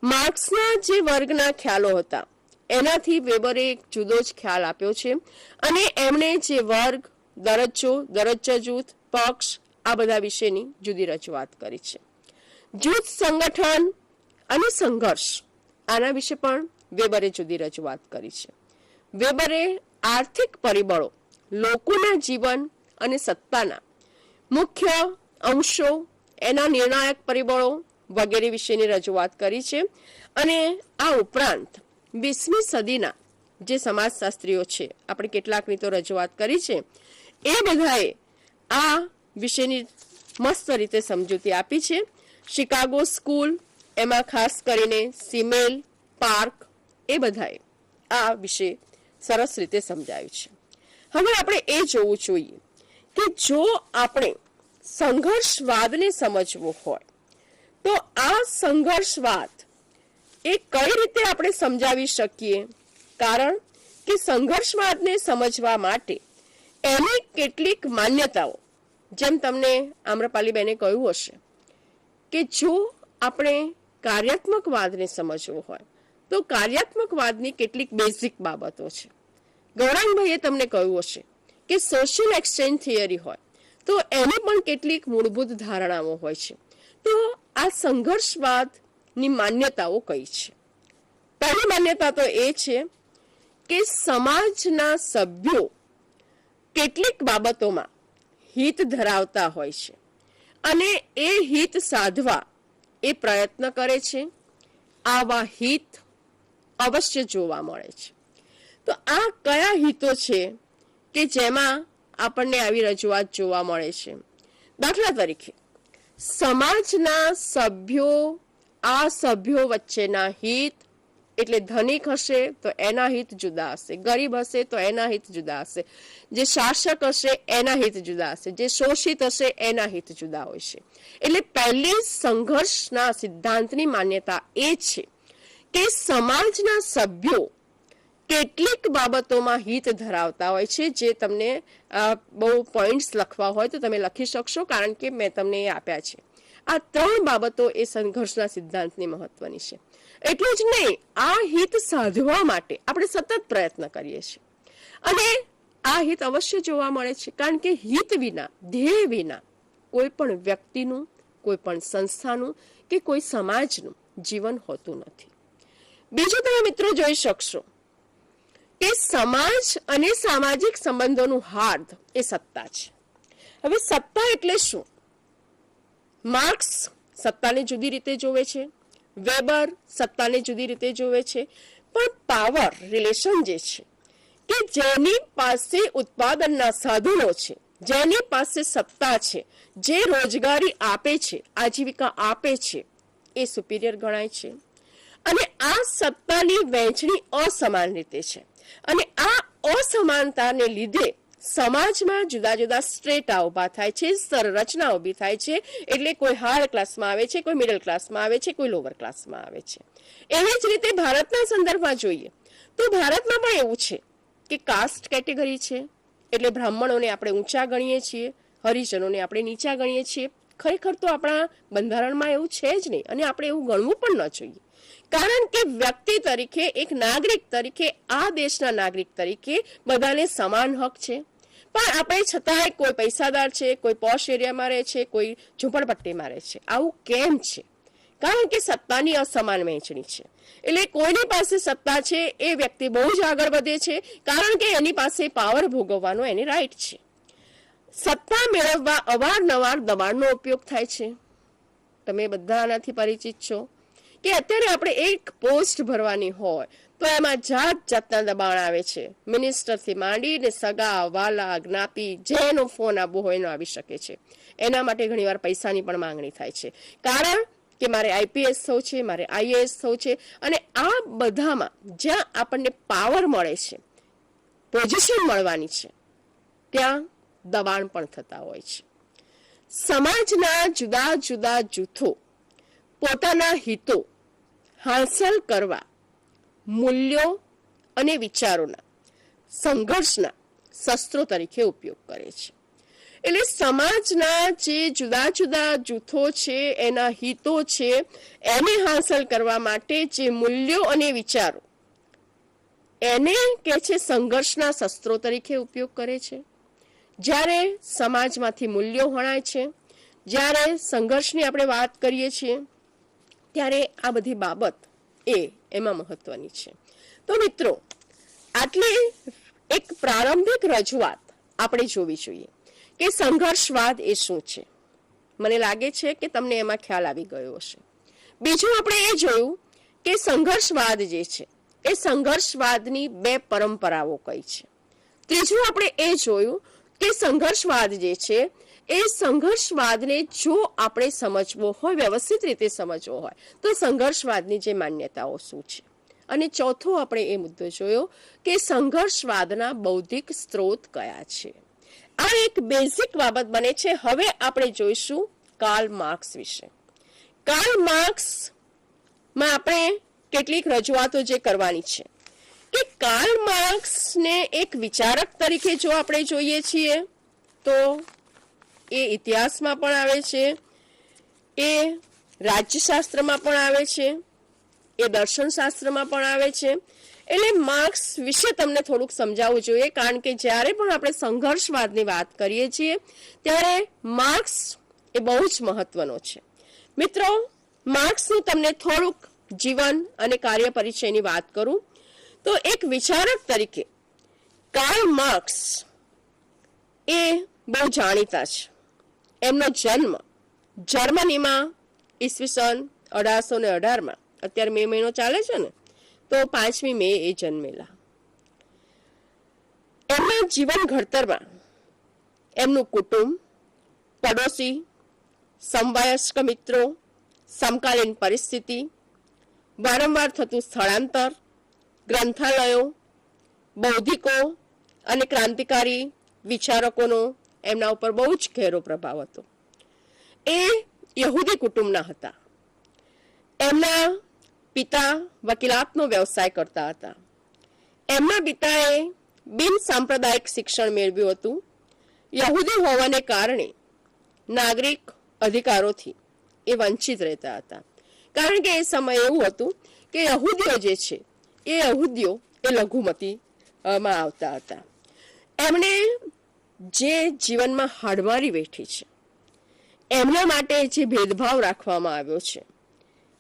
માર્ક્સના જે વર્ગના ખ્યાલો હતા એનાથી વેબરે એક જુદો જ ખ્યાલ આપ્યો છે અને એમણે જે વર્ગ, દરજ્જો, દરજ્જા જૂથ, પક્ષ આ બધા વિશેની જુદી રજૂઆત કરી છે. જૂથ સંગઠન અને સંઘર્ષ આના વિશે પણ વેબરે જુદી રજૂઆત કરી છે. વેબરે આર્થિક પરિબળો, લોકોના જીવન અને સત્તાના મુખ્ય અંશો, એના નિર્ણાયક પરિબળો વગેરે વિશેની રજૂઆત કરી છે. અને આ ઉપરાંત 20મી સદીના જે સમાજશાસ્ત્રીઓ છે, આપણે કેટલાકની તો રજૂઆત કરી છે, એ બધાએ આ વિશેની મસ્ત રીતે સમજૂતી આપી છે. શિકાગો સ્કૂલ, એમાં ખાસ કરીને સિમેલ, પાર્ક એ બધાએ આ વિશે સરસ રીતે સમજાવ્યું છે. હવે આપણે એ જોવું જોઈએ કે જો આપણે સંઘર્ષવાદને સમજવો હોય તો આ સંઘર્ષવાદ એ કઈ રીતે આપણે સમજાવી શકીએ? કારણ કે સંઘર્ષવાદને સમજવા માટે એની કેટલીક માન્યતાઓ, જેમ તમને આમ્રપાલીબેને કહ્યું હશે કે જો આપણે કાર્યાત્મકવાદને સમજવો હોય તો કાર્યાત્મકવાદની કેટલીક બેઝિક બાબતો છે. ગૌરાંગભાઈએ તમને કહ્યું હશે કે સોશિયલ એક્સચેન્જ થિયરી હોય તો એની પણ કેટલીક મૂળભૂત ધારણાઓ હોય છે. તો આ સંઘર્ષવાદની માન્યતાઓ કઈ છે? પહેલી માન્યતા તો એ છે કે સમાજના સભ્યો કેટલીક બાબતોમાં હિત ધરાવતા હોય છે અને એ હિત સાધવા એ પ્રયત્ન કરે છે. આવા હિત અવશ્ય જોવા મળે છે. તો આ કયા હિતો છે કે જેમાં આપણને આવી રજૂઆત જોવા મળે છે? દાખલા તરીકે સમાજના સભ્યો, આ સભ્યો વચ્ચેના હિત, એટલે ધનિક હશે તો એના હિત જુદા હશે, ગરીબ હશે તો એના હિત જુદા હશે, જે શાસક હશે એના હિત જુદા હશે, જે શોષિત હશે એના હિત જુદા હોય છે. એટલે પહેલી સંઘર્ષના સિદ્ધાંતની માન્યતા એ છે કે સમાજના સભ્યો કેટલીક બાબતોમાં હિત ધરાવતા હોય છે, જે તમને બહુ પોઈન્ટ્સ લખવા હોય તો તમે લખી શકશો, કારણ કે મેં તમને એ આપ્યા છે. આ 3 બાબતો એ સંઘર્ષના સિદ્ધાંતની મહત્વની છે. એટલું જ નહીં, આ હિત સાધવા માટે આપણે સતત પ્રયત્ન કરીએ છીએ અને આ હિત અવશ્ય જોવા મળે છે, કારણ કે હિત વિના, ધ્યેય વિના કોઈ પણ વ્યક્તિનું, કોઈ પણ સંસ્થાનું કે કોઈ સમાજનું જીવન હોતું નથી. બીજું તમે મિત્રો જોઈ શકશો કે સમાજ અને સામાજિક સંબંધોનું હાર્દ એ સત્તા છે. હવે સત્તા એટલે શું? માર્ક્સ સત્તાને જુદી રીતે જોવે છે, વેબર સત્તાને જુદી રીતે જોવે છે, પણ પાવર રિલેશન જે છે કે જેની પાસે ઉત્પાદનના સાધનો છે, જેની પાસે સત્તા છે, જે રોજગારી આપે છે, આજીવિકા આપે છે, એ સુપિરિયર ગણાય છે. અને આ સત્તાની વહેંચણી અસમાન રીતે છે અને આ અસમાનતાને લીધે સમાજમાં જુદા જુદા સ્ટ્રેટા ઉભા થાય છે, સંરચના ઊભી થાય છે. એટલે કોઈ હાયર ક્લાસમાં આવે છે, કોઈ મિડલ ક્લાસમાં આવે છે, કોઈ લોઅર ક્લાસમાં આવે છે. એવી જ રીતે ભારતના સંદર્ભમાં જોઈએ તો ભારતમાં પણ એવું છે કે કાસ્ટ કેટેગરી છે, એટલે બ્રાહ્મણોને આપણે ઊંચા ગણીએ છીએ, હરિજનોને આપણે નીચા ગણીએ છીએ. ખરેખર તો આપણા બંધારણમાં એવું છે જ નહીં અને આપણે એવું ગણવું પણ ન જોઈએ, કારણ કે વ્યક્તિ તરીકે, એક નાગરિક તરીકે, આ દેશના નાગરિક તરીકે બધાને સમાન હક છે. પણ આપણે છતાંય કોઈ પૈસાદાર છે, કોઈ પોશ એરિયામાં રહે છે, કોઈ ઝૂંપડપટ્ટીમાં રહે છે. આવું કેમ છે? કારણ કે સત્તાની અસમાન વહેંચણી છે. એટલે કોઈની પાસે સત્તા છે એ વ્યક્તિ બહુ જ આગળ વધે છે, કારણ કે એની પાસે પાવર ભોગવવાનો એની રાઈટ છે. સત્તા મેળવવા અવારનવાર દબાણનો ઉપયોગ થાય છે. તમે બધા આનાથી પરિચિત છો કે અત્યારે આપણે એક પોસ્ટ ભરવાની હોય તો એમાં જાત જાતના દબાણ આવે છે. મિનિસ્ટરથી માંડીને સગા, વાલા, જ્ઞાતિ, જેનો ફોન આવવો હોય એનો આવી શકે છે. એના માટે ઘણીવાર પૈસાની પણ માંગણી થાય છે, કારણ કે મારે આઈપીએસ થવું છે, મારે આઈએએસ થવું છે. અને આ બધામાં જ્યાં આપણને પાવર મળે છે, પોઝિશન મળવાની છે, ત્યાં દબાણ પણ થતા હોય છે. સમાજના જુદા જુદા જૂથો પોતાના હિતો હાંસલ કરવા મૂલ્યો અને વિચારોના સંઘર્ષના શસ્ત્રો તરીકે ઉપયોગ કરે છે. એટલે સમાજના જે જુદા જુદા જૂથો છે, એના હિતો છે, એને હાંસલ કરવા માટે જે મૂલ્યો અને વિચારો, એને કે છે સંઘર્ષના શસ્ત્રો તરીકે ઉપયોગ કરે છે. જ્યારે સમાજમાંથી મૂલ્યો હણાય છે, જ્યારે સંઘર્ષની આપણે વાત કરીએ છીએ, ત્યારે આ બધી બાબત એમાં મહત્વની છે. તો મિત્રો, આટલી એક પ્રારંભિક રજૂઆત આપણે જોવી જોઈએ કે સંઘર્ષવાદ એ શું છે. મને લાગે છે કે તમને એમાં ખ્યાલ આવી ગયો હશે. બીજું આપણે એ જોયું કે સંઘર્ષવાદ જે છે એ સંઘર્ષવાદની 2 પરંપરાઓ કઈ છે. ત્રીજું આપણે એ જોયું કે સંઘર્ષવાદ જે છે એ સંઘર્ષવાદને જો આપણે સમજવો હોય, વ્યવસ્થિત રીતે સમજવો હોય, તો સંઘર્ષવાદની જે માન્યતાઓ શું છે. અને ચોથો આપણે એ મુદ્દો જોયો કે સંઘર્ષવાદના બૌદ્ધિક સ્ત્રોત કયા છે. આ એક બેઝિક બાબત બને છે. હવે આપણે જોઈશું કાર્લ માર્ક્સ વિશે. કાર્લ માર્ક્સમાં આપણે કેટલીક રજૂઆતો જે કરવાની છે કે કાર્લ માર્ક્સને એક વિચારક તરીકે જો આપણે જોઈએ છીએ તો એ ઇતિહાસમાં પણ આવે છે, એ રાજ્યશાસ્ત્રમાં પણ આવે છે, એ દર્શનશાસ્ત્રમાં પણ આવે છે. એટલે માર્ક્સ વિશે તમને થોડુંક સમજાવવું જોઈએ, કારણ કે જ્યારે પણ આપણે સંઘર્ષવાદની વાત કરીએ છીએ ત્યારે માર્ક્સ એ બહુ જ મહત્વનો છે. મિત્રો, માર્ક્સનું તમને થોડુંક જીવન અને કાર્ય પરિચયની વાત કરું તો એક વિચારક તરીકે કાર્લ માર્ક્સ એ બહુ જાણીતા છે. એમનો જન્મ જર્મનીમાં ઈસવીસન 1818માં, અત્યારે મે મહિનો ચાલે છે ને, તો 5મી મે એ જન્મેલા. એમના જીવન ઘડતરમાં એમનું કુટુંબ, પડોશી, સમવયસ્ક મિત્રો, સમકાલીન પરિસ્થિતિ, વારંવાર થતું સ્થળાંતર, ગ્રંથાલયો, બૌદ્ધિકો અને ક્રાંતિકારી વિચારકોનો એમના ઉપર બહુ જ ઘેરો પ્રભાવ હતો. એ યહૂદી કુટુંબના હતા. એમના પિતા વકીલાતનો વ્યવસાય કરતા હતા. એમના પિતાએ બિન સાંપ્રદાયિક શિક્ષણ મેળવ્યું હતું. યહૂદી હોવાને કારણે નાગરિક અધિકારોથી એ વંચિત રહેતા હતા. કારણ કે એ સમય એવું હતું કે યહૂદીઓ જે છે એ યહૂદીઓ એ લઘુમતીમાં આવતા હતા. એમણે જે જીવનમાં હાડમારી વેઠી છે, એમના માટે જે ભેદભાવ રાખવામાં આવ્યો છે,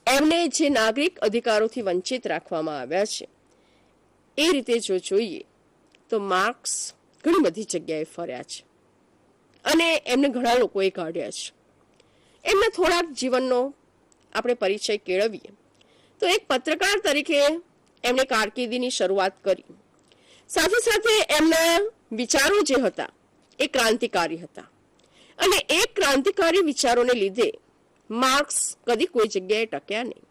એમને જે નાગરિક અધિકારોથી વંચિત રાખવામાં આવ્યા છે, એ રીતે જો જોઈએ તો માર્ક્સ ઘણી બધી જગ્યાએ ફર્યા છે અને એમને ઘણા લોકોએ કાઢ્યા છે. એમના થોડાક જીવનનો આપણે પરિચય કેળવીએ તો એક પત્રકાર તરીકે એમણે કારકિર્દીની શરૂઆત કરી. સાથે સાથે એમના વિચારો જે હતા એ ક્રાંતિકારી હતા અને એ ક્રાંતિકારી વિચારોને લીધે માર્ક્સ કદી કોઈ જગ્યાએ ટક્યા નહીં.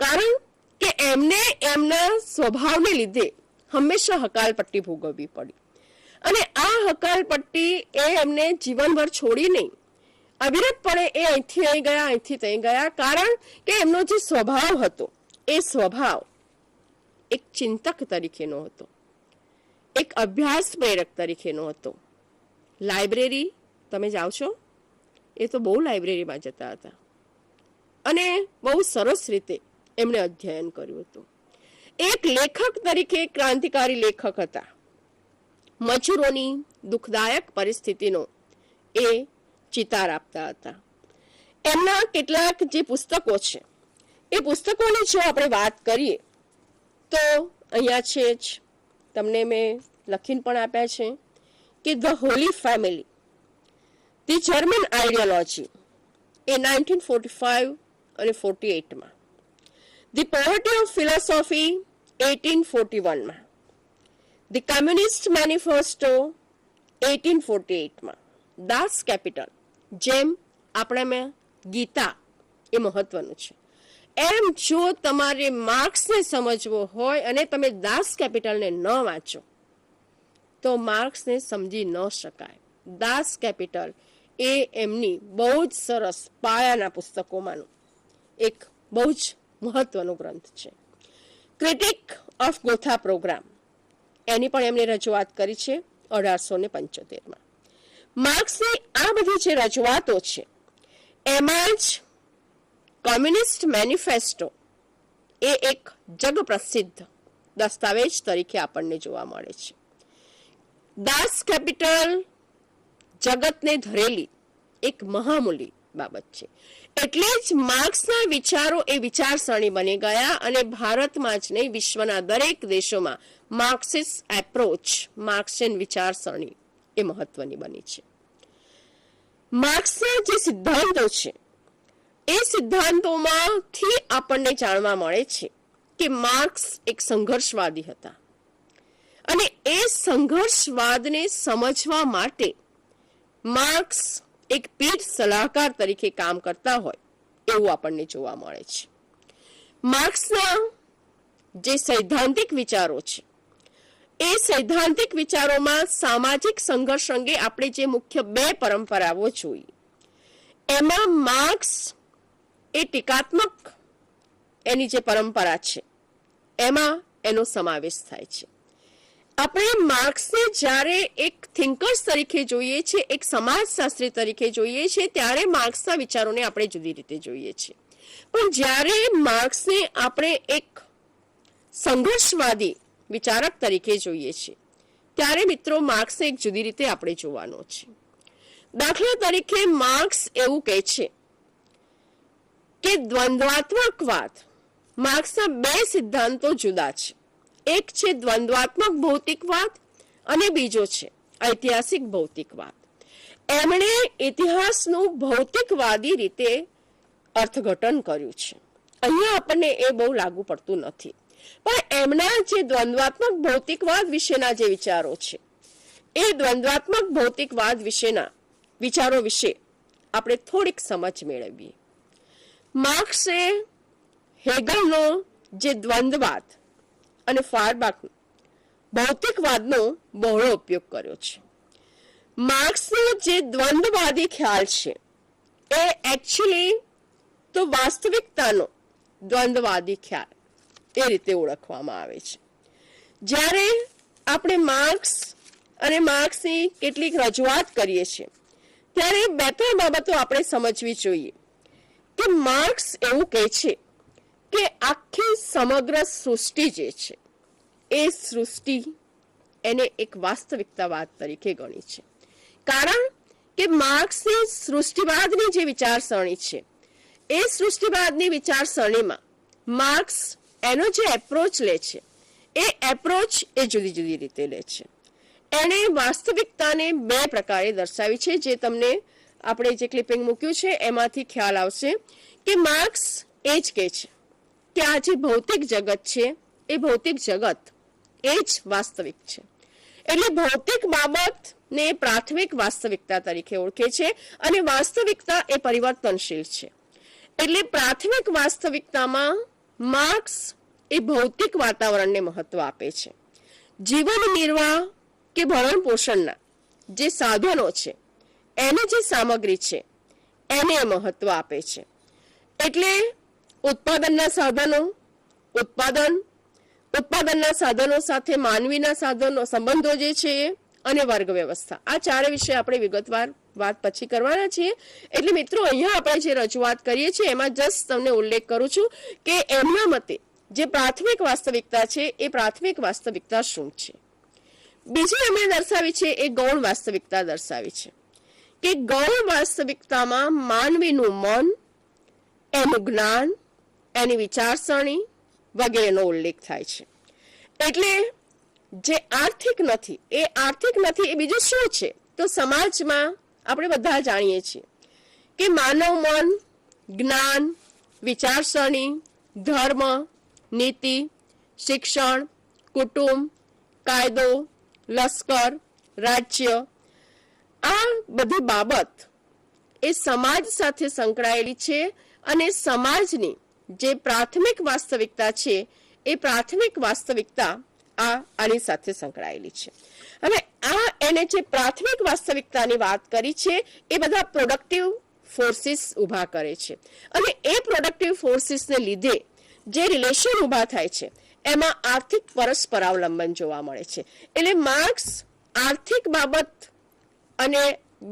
કારણ કે એમને એમના સ્વભાવને લીધે હંમેશા હકાલપટ્ટી ભોગવવી પડી અને આ હકાલપટ્ટી એ એમને જીવનભર છોડી નહીં. અવિરતપણે એ અહીંથી અહીં ગયા, અહીંથી ત્યાં ગયા. કારણ કે એમનો જે સ્વભાવ હતો એ સ્વભાવ એક ચિંતક તરીકેનો હતો, એક અભ્યાસ પ્રેરક તરીકેનો હતો. લાઇબ્રેરી તમે જાઓ છો, એ તો બહુ લાઇબ્રેરીમાં જતા હતા અને બહુ સરસ રીતે એમણે અધ્યયન કર્યું હતું. એક લેખક તરીકે ક્રાંતિકારી લેખક હતા. મજૂરોની દુઃખદાયક પરિસ્થિતિનો એ ચિતાર આપતા હતા. એમના કેટલાક જે પુસ્તકો છે એ પુસ્તકોની જો આપણે વાત કરીએ તો અહીંયા છે જ, તમને મેં લખીને પણ આપ્યા છે કે the Holy Family, the German Ideology એ 1945 અને 48માં, ધી પોવર્ટી ઓફ ફિલોસોફી 1841માં, ધી કમ્યુનિસ્ટ મેનિફેસ્ટો 1848માં, દાસ કેપિટલ, જેમ આપણે મેં ગીતા એ મહત્વનું છે. એમ જો તમારે માર્ક્સને સમજવો હોય અને તમે દાસ કેપિટલને ન વાંચો તો માર્ક્સને સમજી ન શકાય. દાસ કેપિટલ એ એમની બહુ જ સરસ પાયાના પુસ્તકોમાંનું એક બહુ જ મહત્વનો ગ્રંથ છે. ક્રિટિક ઓફ ગોથા પ્રોગ્રામ, એની પણ એમણે રજૂઆત કરી છે 1875માં. માર્ક્સની આ બધી જે રજૂઆતો છે એમાં જ કોમ્યુનિસ્ટ મેનિફેસ્ટો એ એક જગ પ્રસિદ્ધ દસ્તાવેજ તરીકે આપણને જોવા મળે છે. દાસ કેપિટલ જગતને ધરેલી એક મહામૂલી બાબત છે. એટલે જ માર્ક્સના વિચારો એ વિચારસરણી બની ગયા અને ભારતમાં જ નહીં, વિશ્વના દરેક દેશોમાં માર્ક્સિસ્ટ એપ્રોચ, માર્ક્સિયન વિચારસરણી એ મહત્વની બની છે. માર્ક્સના જે સિદ્ધાંતો છે એ સિદ્ધાંતોમાંથી આપણને જાણવા મળે છે કે માર્ક્સ એક સંઘર્ષવાદી હતા અને એ સંઘર્ષવાદને સમજવા માટે માર્ક્સ એક પીઢ સલાહકાર તરીકે કામ કરતા હોય એવું આપણને જોવા મળે છે. માર્ક્સના જે સૈદ્ધાંતિક વિચારો છે એ સૈદ્ધાંતિક વિચારોમાં સામાજિક સંઘર્ષ અંગે આપણે જે મુખ્ય બે પરંપરાઓ જોઈ એમાં માર્ક્સ એ ટીકાત્મક એની જે પરંપરા છે એમાં એનો સમાવેશ થાય છે. આપણે માર્ક્સને જ્યારે એક થિંકર્સ તરીકે જોઈએ છે, એક સમાજશાસ્ત્રી તરીકે જોઈએ છે, ત્યારે માર્ક્સના વિચારોને આપણે જુદી રીતે જોઈએ છીએ. પણ જ્યારે માર્ક્સને આપણે એક સંઘર્ષવાદી વિચારક તરીકે જોઈએ છીએ ત્યારે મિત્રો માર્ક્સને એક જુદી રીતે આપણે જોવાનો છે. દાખલા તરીકે માર્ક્સ એવું કહે છે કે દ્વંદ્વાત્મકવાદ, માર્ક્સના બે સિદ્ધાંતો જુદા છે. એક છે દ્વંદ્વાત્મક ભૌતિકવાદ અને બીજો છે ઐતિહાસિક ભૌતિકવાદ. એમણે ઇતિહાસનું ભૌતિકવાદી રીતે અર્થઘટન કર્યું છે. અહીંયા આપણને એ બહુ લાગુ પડતું નથી, પણ એમના જે દ્વંદ્વાત્મક ભૌતિકવાદ વિશેના જે વિચારો છે એ દ્વંદ્વાત્મક ભૌતિકવાદ વિશેના વિચારો વિશે આપણે થોડીક સમજ મેળવીએ. માર્ક્સે હેગલનો જે દ્વંદ્વવાદ અને ફાયરબાખનો ભૌતિકવાદનો બહોળો ઉપયોગ કર્યો છે. માર્ક્સનો જે દ્વંદ્વવાદી ખ્યાલ છે એ એકચ્યુઅલી તો વાસ્તવિકતાનો દ્વંદ્વવાદી ખ્યાલ એ રીતે ઓળખવામાં આવે છે. જ્યારે આપણે માર્ક્સ અને માર્ક્સની કેટલીક રજૂઆત કરીએ છીએ ત્યારે બે ત્રણ બાબતો આપણે સમજવી જોઈએ કે માર્ક્સ એવું કહે છે કે આખી સમગ્ર સૃષ્ટિ જે છે એ સૃષ્ટિ એને એક વાસ્તવિકતાવાદ તરીકે ગણી છે. કારણ કે માર્ક્સની સૃષ્ટિવાદની જે વિચારસરણી છે એ સૃષ્ટિવાદની વિચારસરણીમાં માર્ક્સ એનો જે એપ્રોચ લે છે એ એપ્રોચ એ જુદી જુદી રીતે લે છે. એણે વાસ્તવિકતાને બે પ્રકારે દર્શાવી છે, જે તમને આપણે જે ક્લિપિંગ મૂક્યું છે એમાંથી ખ્યાલ આવશે કે માર્ક્સ એ જ કહે છે કે આ જે ભૌતિક જગત છે એ ભૌતિક જગત એ જ વાસ્તવિક છે. એટલે ભૌતિક બાબતને પ્રાથમિક વાસ્તવિકતા તરીકે ઓળખે છે અને વાસ્તવિકતા એ પરિવર્તનશીલ છે. એટલે પ્રાથમિક વાસ્તવિકતામાં માર્ક્સ એ ભૌતિક વાતાવરણને મહત્વ આપે છે. જીવન નિર્વાહ કે ભરણ પોષણના જે સાધનો છે, એની જે સામગ્રી છે એને મહત્વ આપે છે. એટલે ઉત્પાદનના સાધનો, ઉત્પાદનના સાધનો સાથે માનવીના સાધનો સંબંધો જે છે અને વર્ગ વ્યવસ્થા, આ ચારે વિશે આપણે વિગતવાર વાત પછી કરવાના છીએ. એટલે મિત્રો અહીંયા આપણે જે રજૂઆત કરીએ છીએ એમાં જસ્ટ તમને ઉલ્લેખ કરું છું કે એમના મતે જે પ્રાથમિક વાસ્તવિકતા છે એ પ્રાથમિક વાસ્તવિકતા શું છે. બીજી એમણે દર્શાવી છે એ ગૌણ વાસ્તવિકતા દર્શાવી છે કે ગૌણ વાસ્તવિકતામાં માનવીનું મન, એનું જ્ઞાન, એની વિચારસરણી વગેરેનો ઉલ્લેખ થાય છે. એટલે જે આર્થિક નથી એ બીજું શું છે? તો સમાજમાં આપણે બધા જાણીએ છીએ કે માનવ મન, જ્ઞાન, વિચારસરણી, ધર્મ, નીતિ, શિક્ષણ, કુટુંબ, કાયદો, લશ્કર, રાજ્ય, આ બધી બાબત એ સમાજ સાથે સંકળાયેલી છે અને સમાજની જે પ્રાથમિક વાસ્તવિકતા છે એ પ્રાથમિક વાસ્તવિકતા આની સાથે સંકળાયેલી છે. હવે એને જે પ્રાથમિક વાસ્તવિકતાની વાત કરી છે એ બધા પ્રોડક્ટિવ ફોર્સિસ ઊભા કરે છે અને એ પ્રોડક્ટિવ ફોર્સિસને લીધે જે રિલેશન ઊભા થાય છે એમાં આર્થિક પરસ્પરાવલંબન જોવા મળે છે. એટલે માર્ક્સ આર્થિક બાબત અને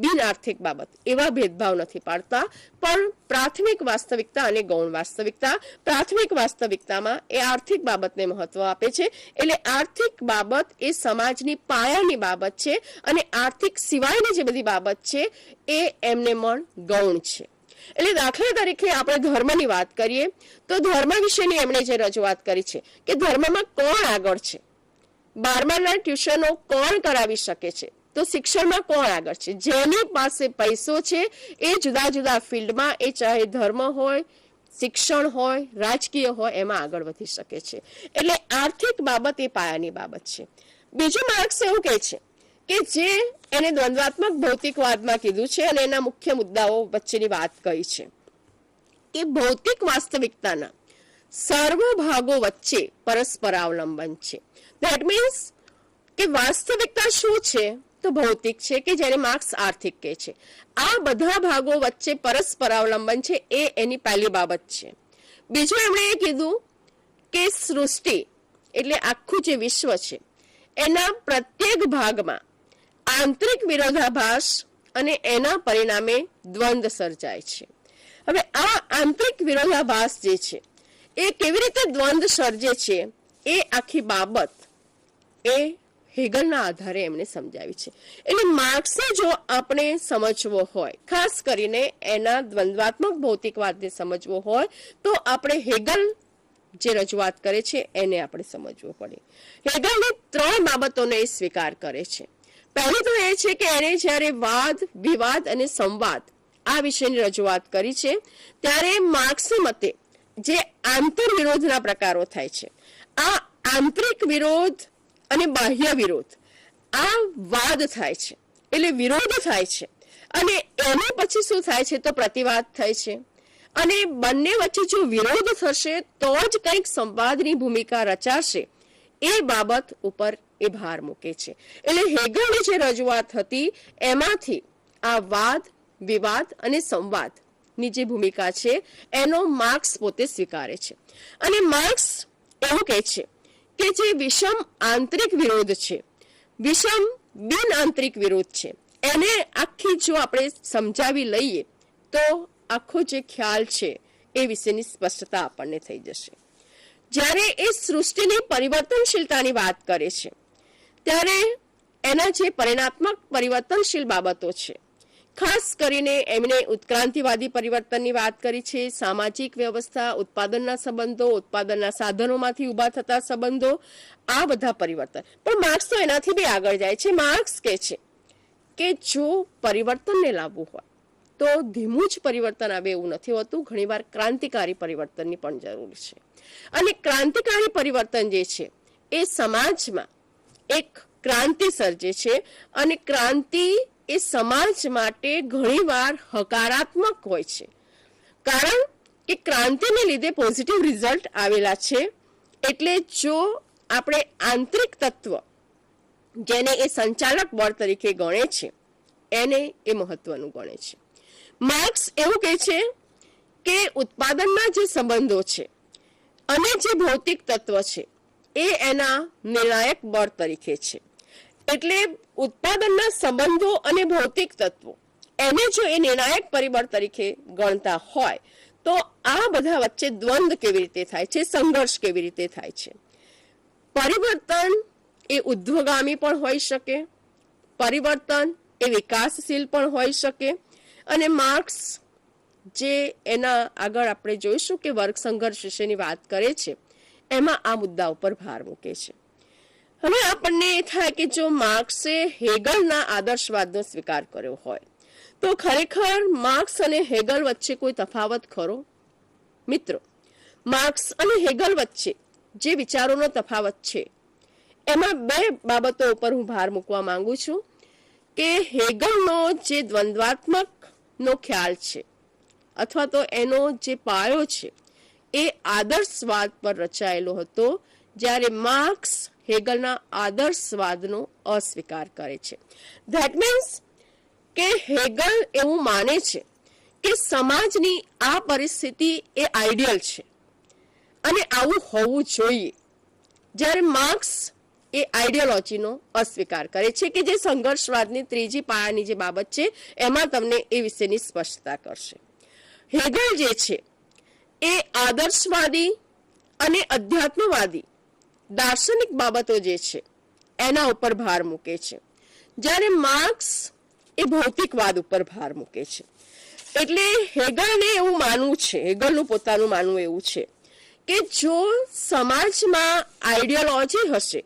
બિન આર્થિક બાબત એવા ભેદભાવ નથી પાડતા, પણ પ્રાથમિક વાસ્તવિકતા અને ગૌણ વાસ્તવિકતા, પ્રાથમિક વાસ્તવિકતામાં એ આર્થિક બાબતને મહત્વ આપે છે. એટલે આર્થિક બાબત એ સમાજની પાયાની બાબત છે અને આર્થિક સિવાયની જે બધી બાબત છે એ એમને પણ ગૌણ છે. એટલે દાખલા તરીકે આપણે ધર્મની વાત કરીએ તો ધર્મ વિશેની એમણે જે રજૂઆત કરી છે કે ધર્મમાં કોણ આગળ છે, 12માના ટ્યુશનો કોણ કરાવી શકે છે, તો શિક્ષણમાં કોણ આગળ છે? જેની પાસે પૈસો છે એ જુદા જુદા ફિલ્ડમાં, એ ચાહે ધર્મ હોય, શિક્ષણ હોય, રાજકીય હોય, એમાં આગળ વધી શકે છે. એટલે આર્થિક બાબત એ પાયાની બાબત છે. બીજું માર્ક્સ એવું કહે છે કે જે એને દ્વંદ્વાત્મક ભૌતિકવાદમાં કીધું છે અને એના મુખ્ય મુદ્દાઓ વચ્ચેની વાત કહી છે કે ભૌતિક વાસ્તવિકતાના સર્વ ભાગો વચ્ચે પરસ્પરાવલંબન છે. ધેટ મીન્સ કે વાસ્તવિકતા શું છે? તો ભૌતિક છે, કે જેને માર્ક્સ આર્થિક કહે છે. આ બધા ભાગો વચ્ચે પરસ્પરાવલંબન છે, એ એની પહેલી બાબત છે. બીજું એમણે એ કીધું કે સૃષ્ટિ એટલે આખું જે વિશ્વ છે એના પ્રત્યેક ભાગમાં આંતરિક વિરોધાભાસ અને એના પરિણામે દ્વંદ સર્જાય છે. હવે આ આંતરિક વિરોધાભાસ જે છે એ કેવી રીતે દ્વંદ સર્જે છે એ આખી બાબત એ હેગલના આધારે એમણે સમજાવી છે. એટલે માર્ક્સને જો આપણે સમજવો હોય, ખાસ કરીને એના દ્વંદ્વાત્મક ભૌતિકવાદને સમજવો હોય તો આપણે હેગલ જે રજૂઆત કરે છે એને આપણે સમજવું પડે. હેગલની 3 બાબતોને એ સ્વીકાર કરે છે. પહેલી તો એ છે કે એને જ્યારે વાદ, વિવાદ અને સંવાદ આ વિષયની રજૂઆત કરી છે ત્યારે માર્ક્સે મતે જે આંતર વિરોધના પ્રકારો થાય છે, આ આંતરિક વિરોધ અને બાહ્ય વિરોધ, આ વાદ થાય છે એટલે વિરોધ થાય છે અને એના પછી શું થાય છે તો પ્રતિવાદ થાય છે, અને બંને વચ્ચે જો વિરોધ થશે તો જ કંઈક સંવાદની ભૂમિકા રચાશે, એ બાબત ઉપર એ ભાર મૂકે છે. એટલે હેગલની જે રજૂઆત હતી એમાંથી આ વાદ વિવાદ અને સંવાદની જે ભૂમિકા છે એનો માર્ક્સ પોતે સ્વીકારે છે. અને માર્ક્સ એવું કહે છે કે જે વિષમ આંતરિક વિરોધ છે, વિષમ બિન આંતરિક વિરોધ છે, એને આખી જો આપણે સમજાવી લઈએ તો આખો જે ખ્યાલ છે એ વિશેની સ્પષ્ટતા આપણને થઈ જશે. જ્યારે એ સૃષ્ટિની પરિવર્તનશીલતાની વાત કરે છે ત્યારે એના જે પરિણાત્મક પરિવર્તનશીલ બાબતો છે, ખાસ કરીને એમણે ઉત્ક્રાંતિવાદી પરિવર્તનની વાત કરી છે, સામાજિક વ્યવસ્થા, ઉત્પાદનના સંબંધો, ઉત્પાદનના સાધનોમાંથી ઊભા થતા સંબંધો, આ બધા પરિવર્તન. પણ માર્ક્સ તો એનાથી બી આગળ જાય છે. માર્ક્સ કહે છે કે જો પરિવર્તનને લાવવું હોય તો ધીમું જ પરિવર્તન આવે એવું નથી હોતું, ઘણીવાર ક્રાંતિકારી પરિવર્તનની પણ જરૂર છે. અને ક્રાંતિકારી પરિવર્તન જે છે એ સમાજમાં એક ક્રાંતિ સર્જે છે, અને ક્રાંતિ એ સમાજ માટે ઘણીવાર હકારાત્મક હોય છે, કારણ કે ક્રાંતિને લીધે પોઝિટિવ રિઝલ્ટ આવેલા છે. એટલે જો આપણે આંતરિક તત્વ જેને એ સંચાલક બળ તરીકે ગણે છે એને એ મહત્વનું ગણે છે. માર્ક્સ એવું કહે છે કે ઉત્પાદનના જે સંબંધો છે અને જે ભૌતિક તત્વ છે એ એના નિર્ણાયક બળ તરીકે છે. એટલે ઉત્પાદનના સંબંધો અને ભૌતિક તત્વો એને જો એ નિર્ણાયક પરિબળ તરીકે ગણતા હોય તો આ બધા વચ્ચે દ્વંદ્વ કેવી રીતે થાય છે, સંઘર્ષ કેવી રીતે થાય છે. પરિવર્તન એ ઉધ્વગામી પણ હોઈ શકે, પરિવર્તન એ વિકાસશીલ પણ હોઈ શકે. અને માર્ક્સ જે એના આગળ આપણે જોઈશું કે વર્ગ સંઘર્ષ વિશેની વાત કરે છે એમાં આ મુદ્દા ઉપર ભાર મૂકે છે. હવે આપણને એ થાય કે જો માર્ક્સે હેગલના આદર્શવાદનો સ્વીકાર કર્યો હોય તો ખરેખર માર્ક્સ અને હેગલ વચ્ચે કોઈ તફાવત ખરો? મિત્રો, માર્ક્સ અને હેગલ વચ્ચે જે વિચારોનો તફાવત છે એમાં બે બાબતો ઉપર હું ભાર મૂકવા માંગુ છું કે હેગલનો જે દ્વંદ્વાત્મક નો ખ્યાલ છે અથવા તો એનો જે પાયો છે એ આદર્શવાદ પર રચાયેલો હતો, જ્યારે માર્ક્સ હેગલના આદર્શવાદનો અસ્વીકાર કરે છે. ધેટ મીન્સ કે હેગલ એવું માને છે કે સમાજની આ પરિસ્થિતિ એ આઈડિયલ છે અને આવું હોવું જોઈએ, જ્યારે માર્ક્સ એ આઈડિયોલોજીનો અસ્વીકાર કરે છે કે જે સંઘર્ષવાદની ત્રીજી પાયાની જે બાબત છે એમાં તમને એ વિશેની સ્પષ્ટતા કરશે. હેગલ જે છે એ આદર્શવાદી અને અધ્યાત્મવાદી દાર્શનિક બાબતો જે છે એના ઉપર ભાર મૂકે છે, જ્યારે માર્ક્સ એ ભૌતિકવાદ ઉપર ભાર મૂકે છે. એટલે હેગલને એવું માનવું છે, હેગલનું પોતાનું માનવું એવું છે કે જો સમાજમાં આઈડિયોલોજી હશે,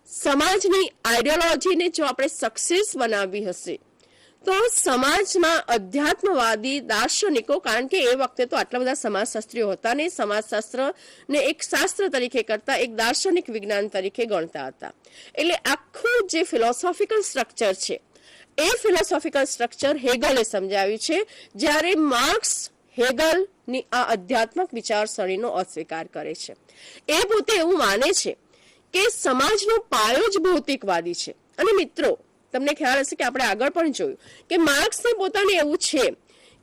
સમાજની આઈડિયોલોજીને જો આપણે સક્સેસ બનાવવી હશે તો સમાજમાં અધ્યાત્મવાદી દાર્શનિકો, કારણ કે એ વખતે તો આટલા બધા સમાજશાસ્ત્રીઓ હતા ને, સમાજશાસ્ત્રને એક શાસ્ત્ર તરીકે કરતા એક દાર્શનિક વિજ્ઞાન તરીકે ગણતા હતા. એટલે આખું જે ફિલોસોફિકલ સ્ટ્રક્ચર છે એ ફિલોસોફિકલ સ્ટ્રક્ચર હેગલે સમજાવ્યું છે, જ્યારે માર્ક્સ હેગલની આ અધ્યાત્મક વિચારસરણીનો અસ્વીકાર કરે છે. એ પોતે એવું માને છે કે સમાજનો પાયો જ ભૌતિકવાદી છે. અને મિત્રો, તમને ખ્યાલ હશે કે આપણે આગળ પણ જોયું કે માર્ક્સને પોતાને એવું છે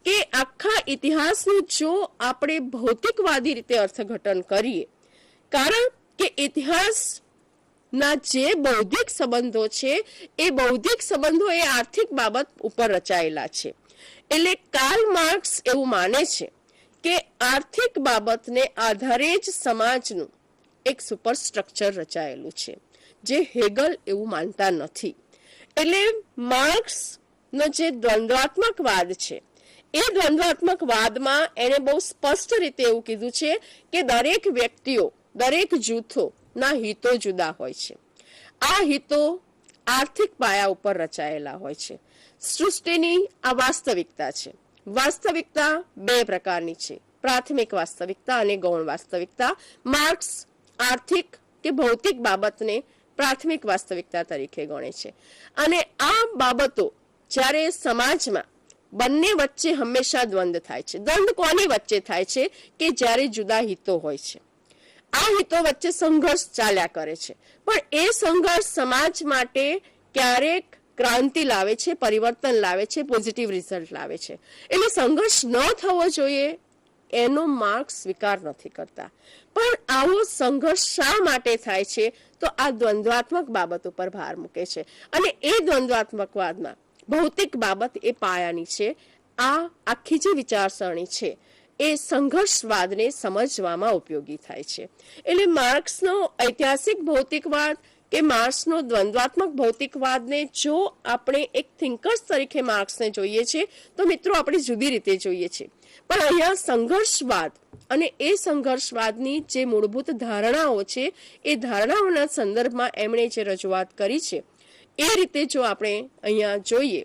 કે આખા ઇતિહાસનું જો આપણે ભૌતિકવાદી રીતે અર્થઘટન કરીએ, કારણ કે ઇતિહાસના જે બૌદ્ધિક સંબંધો છે એ બૌદ્ધિક સંબંધો એ આર્થિક બાબત ઉપર રચાયેલા છે. એટલે કાર્લ માર્ક્સ એવું માને છે કે આર્થિક બાબતને આધારે જ સમાજનું એક સુપર સ્ટ્રક્ચર રચાયેલું છે, જે હેગલ એવું માનતા નથી. એટલે માર્ક્સ નો જે દ્વંદ્વાત્મક વાદ છે એ દ્વંદ્વાત્મક વાદમાં એને બહુ સ્પષ્ટ રીતે એવું કીધું છે કે દરેક વ્યક્તિઓ, દરેક જૂથોના હિતો જુદા હોય છે. આ હિતો આર્થિક પાયા ઉપર રચાયેલા હોય છે. સૃષ્ટિની આ વાસ્તવિકતા છે. વાસ્તવિકતા બે પ્રકારની છે, પ્રાથમિક વાસ્તવિકતા અને ગૌણ વાસ્તવિકતા. માર્ક્સ આર્થિક કે ભૌતિક બાબતને પ્રાથમિક વાસ્તવિકતા તરીકે ગણે છે. અને આ બાબતો જ્યારે સમાજમાં બંને વચ્ચે હંમેશા દ્વંદ્વ થાય છે. દ્વંદ્વ કોની વચ્ચે થાય છે? કે જ્યારે જુદા હિતો હોય છે. આ હિતો વચ્ચે સંઘર્ષ ચાલ્યા કરે છે, પણ એ સંઘર્ષ સમાજ માટે ક્યારેક ક્રાંતિ લાવે છે, પરિવર્તન લાવે છે, પોઝિટિવ રિઝલ્ટ લાવે છે. એટલે સંઘર્ષ ન થવો જોઈએ એનો માર્ક્સ સ્વીકાર નથી કરતા. પણ આવો સંઘર્ષ શા માટે થાય છે? તો આ દ્વંદ્વાત્મક બાબત ઉપર ભાર મૂકે છે, અને એ દ્વંદ્વાત્મકવાદમાં ભૌતિક બાબત એ પાયાની છે. આ આખી જે વિચારસરણી છે એ સંઘર્ષવાદને સમજવામાં ઉપયોગી થાય છે. એટલે માર્ક્સનો ઐતિહાસિક ભૌતિકવાદ કે માર્ક્સનો દ્વંદ્વાત્મક ભૌતિકવાદને જો આપણે એક થિંકર્સ તરીકે માર્ક્સને જોઈએ છીએ તો મિત્રો આપણે જુદી રીતે જોઈએ છીએ. પણ અહીંયા સંઘર્ષવાદ અને એ સંઘર્ષવાદની જે મૂળભૂત ધારણાઓ છે એ ધારણાઓના સંદર્ભમાં એમણે જે રજૂઆત કરી છે એ રીતે જો આપણે અહીંયા જોઈએ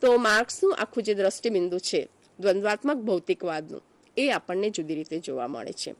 તો માર્ક્સનું આખું જે દ્રષ્ટિબિંદુ છે દ્વંદ્વાત્મક ભૌતિકવાદનું એ આપણને જુદી રીતે જોવા મળે છે.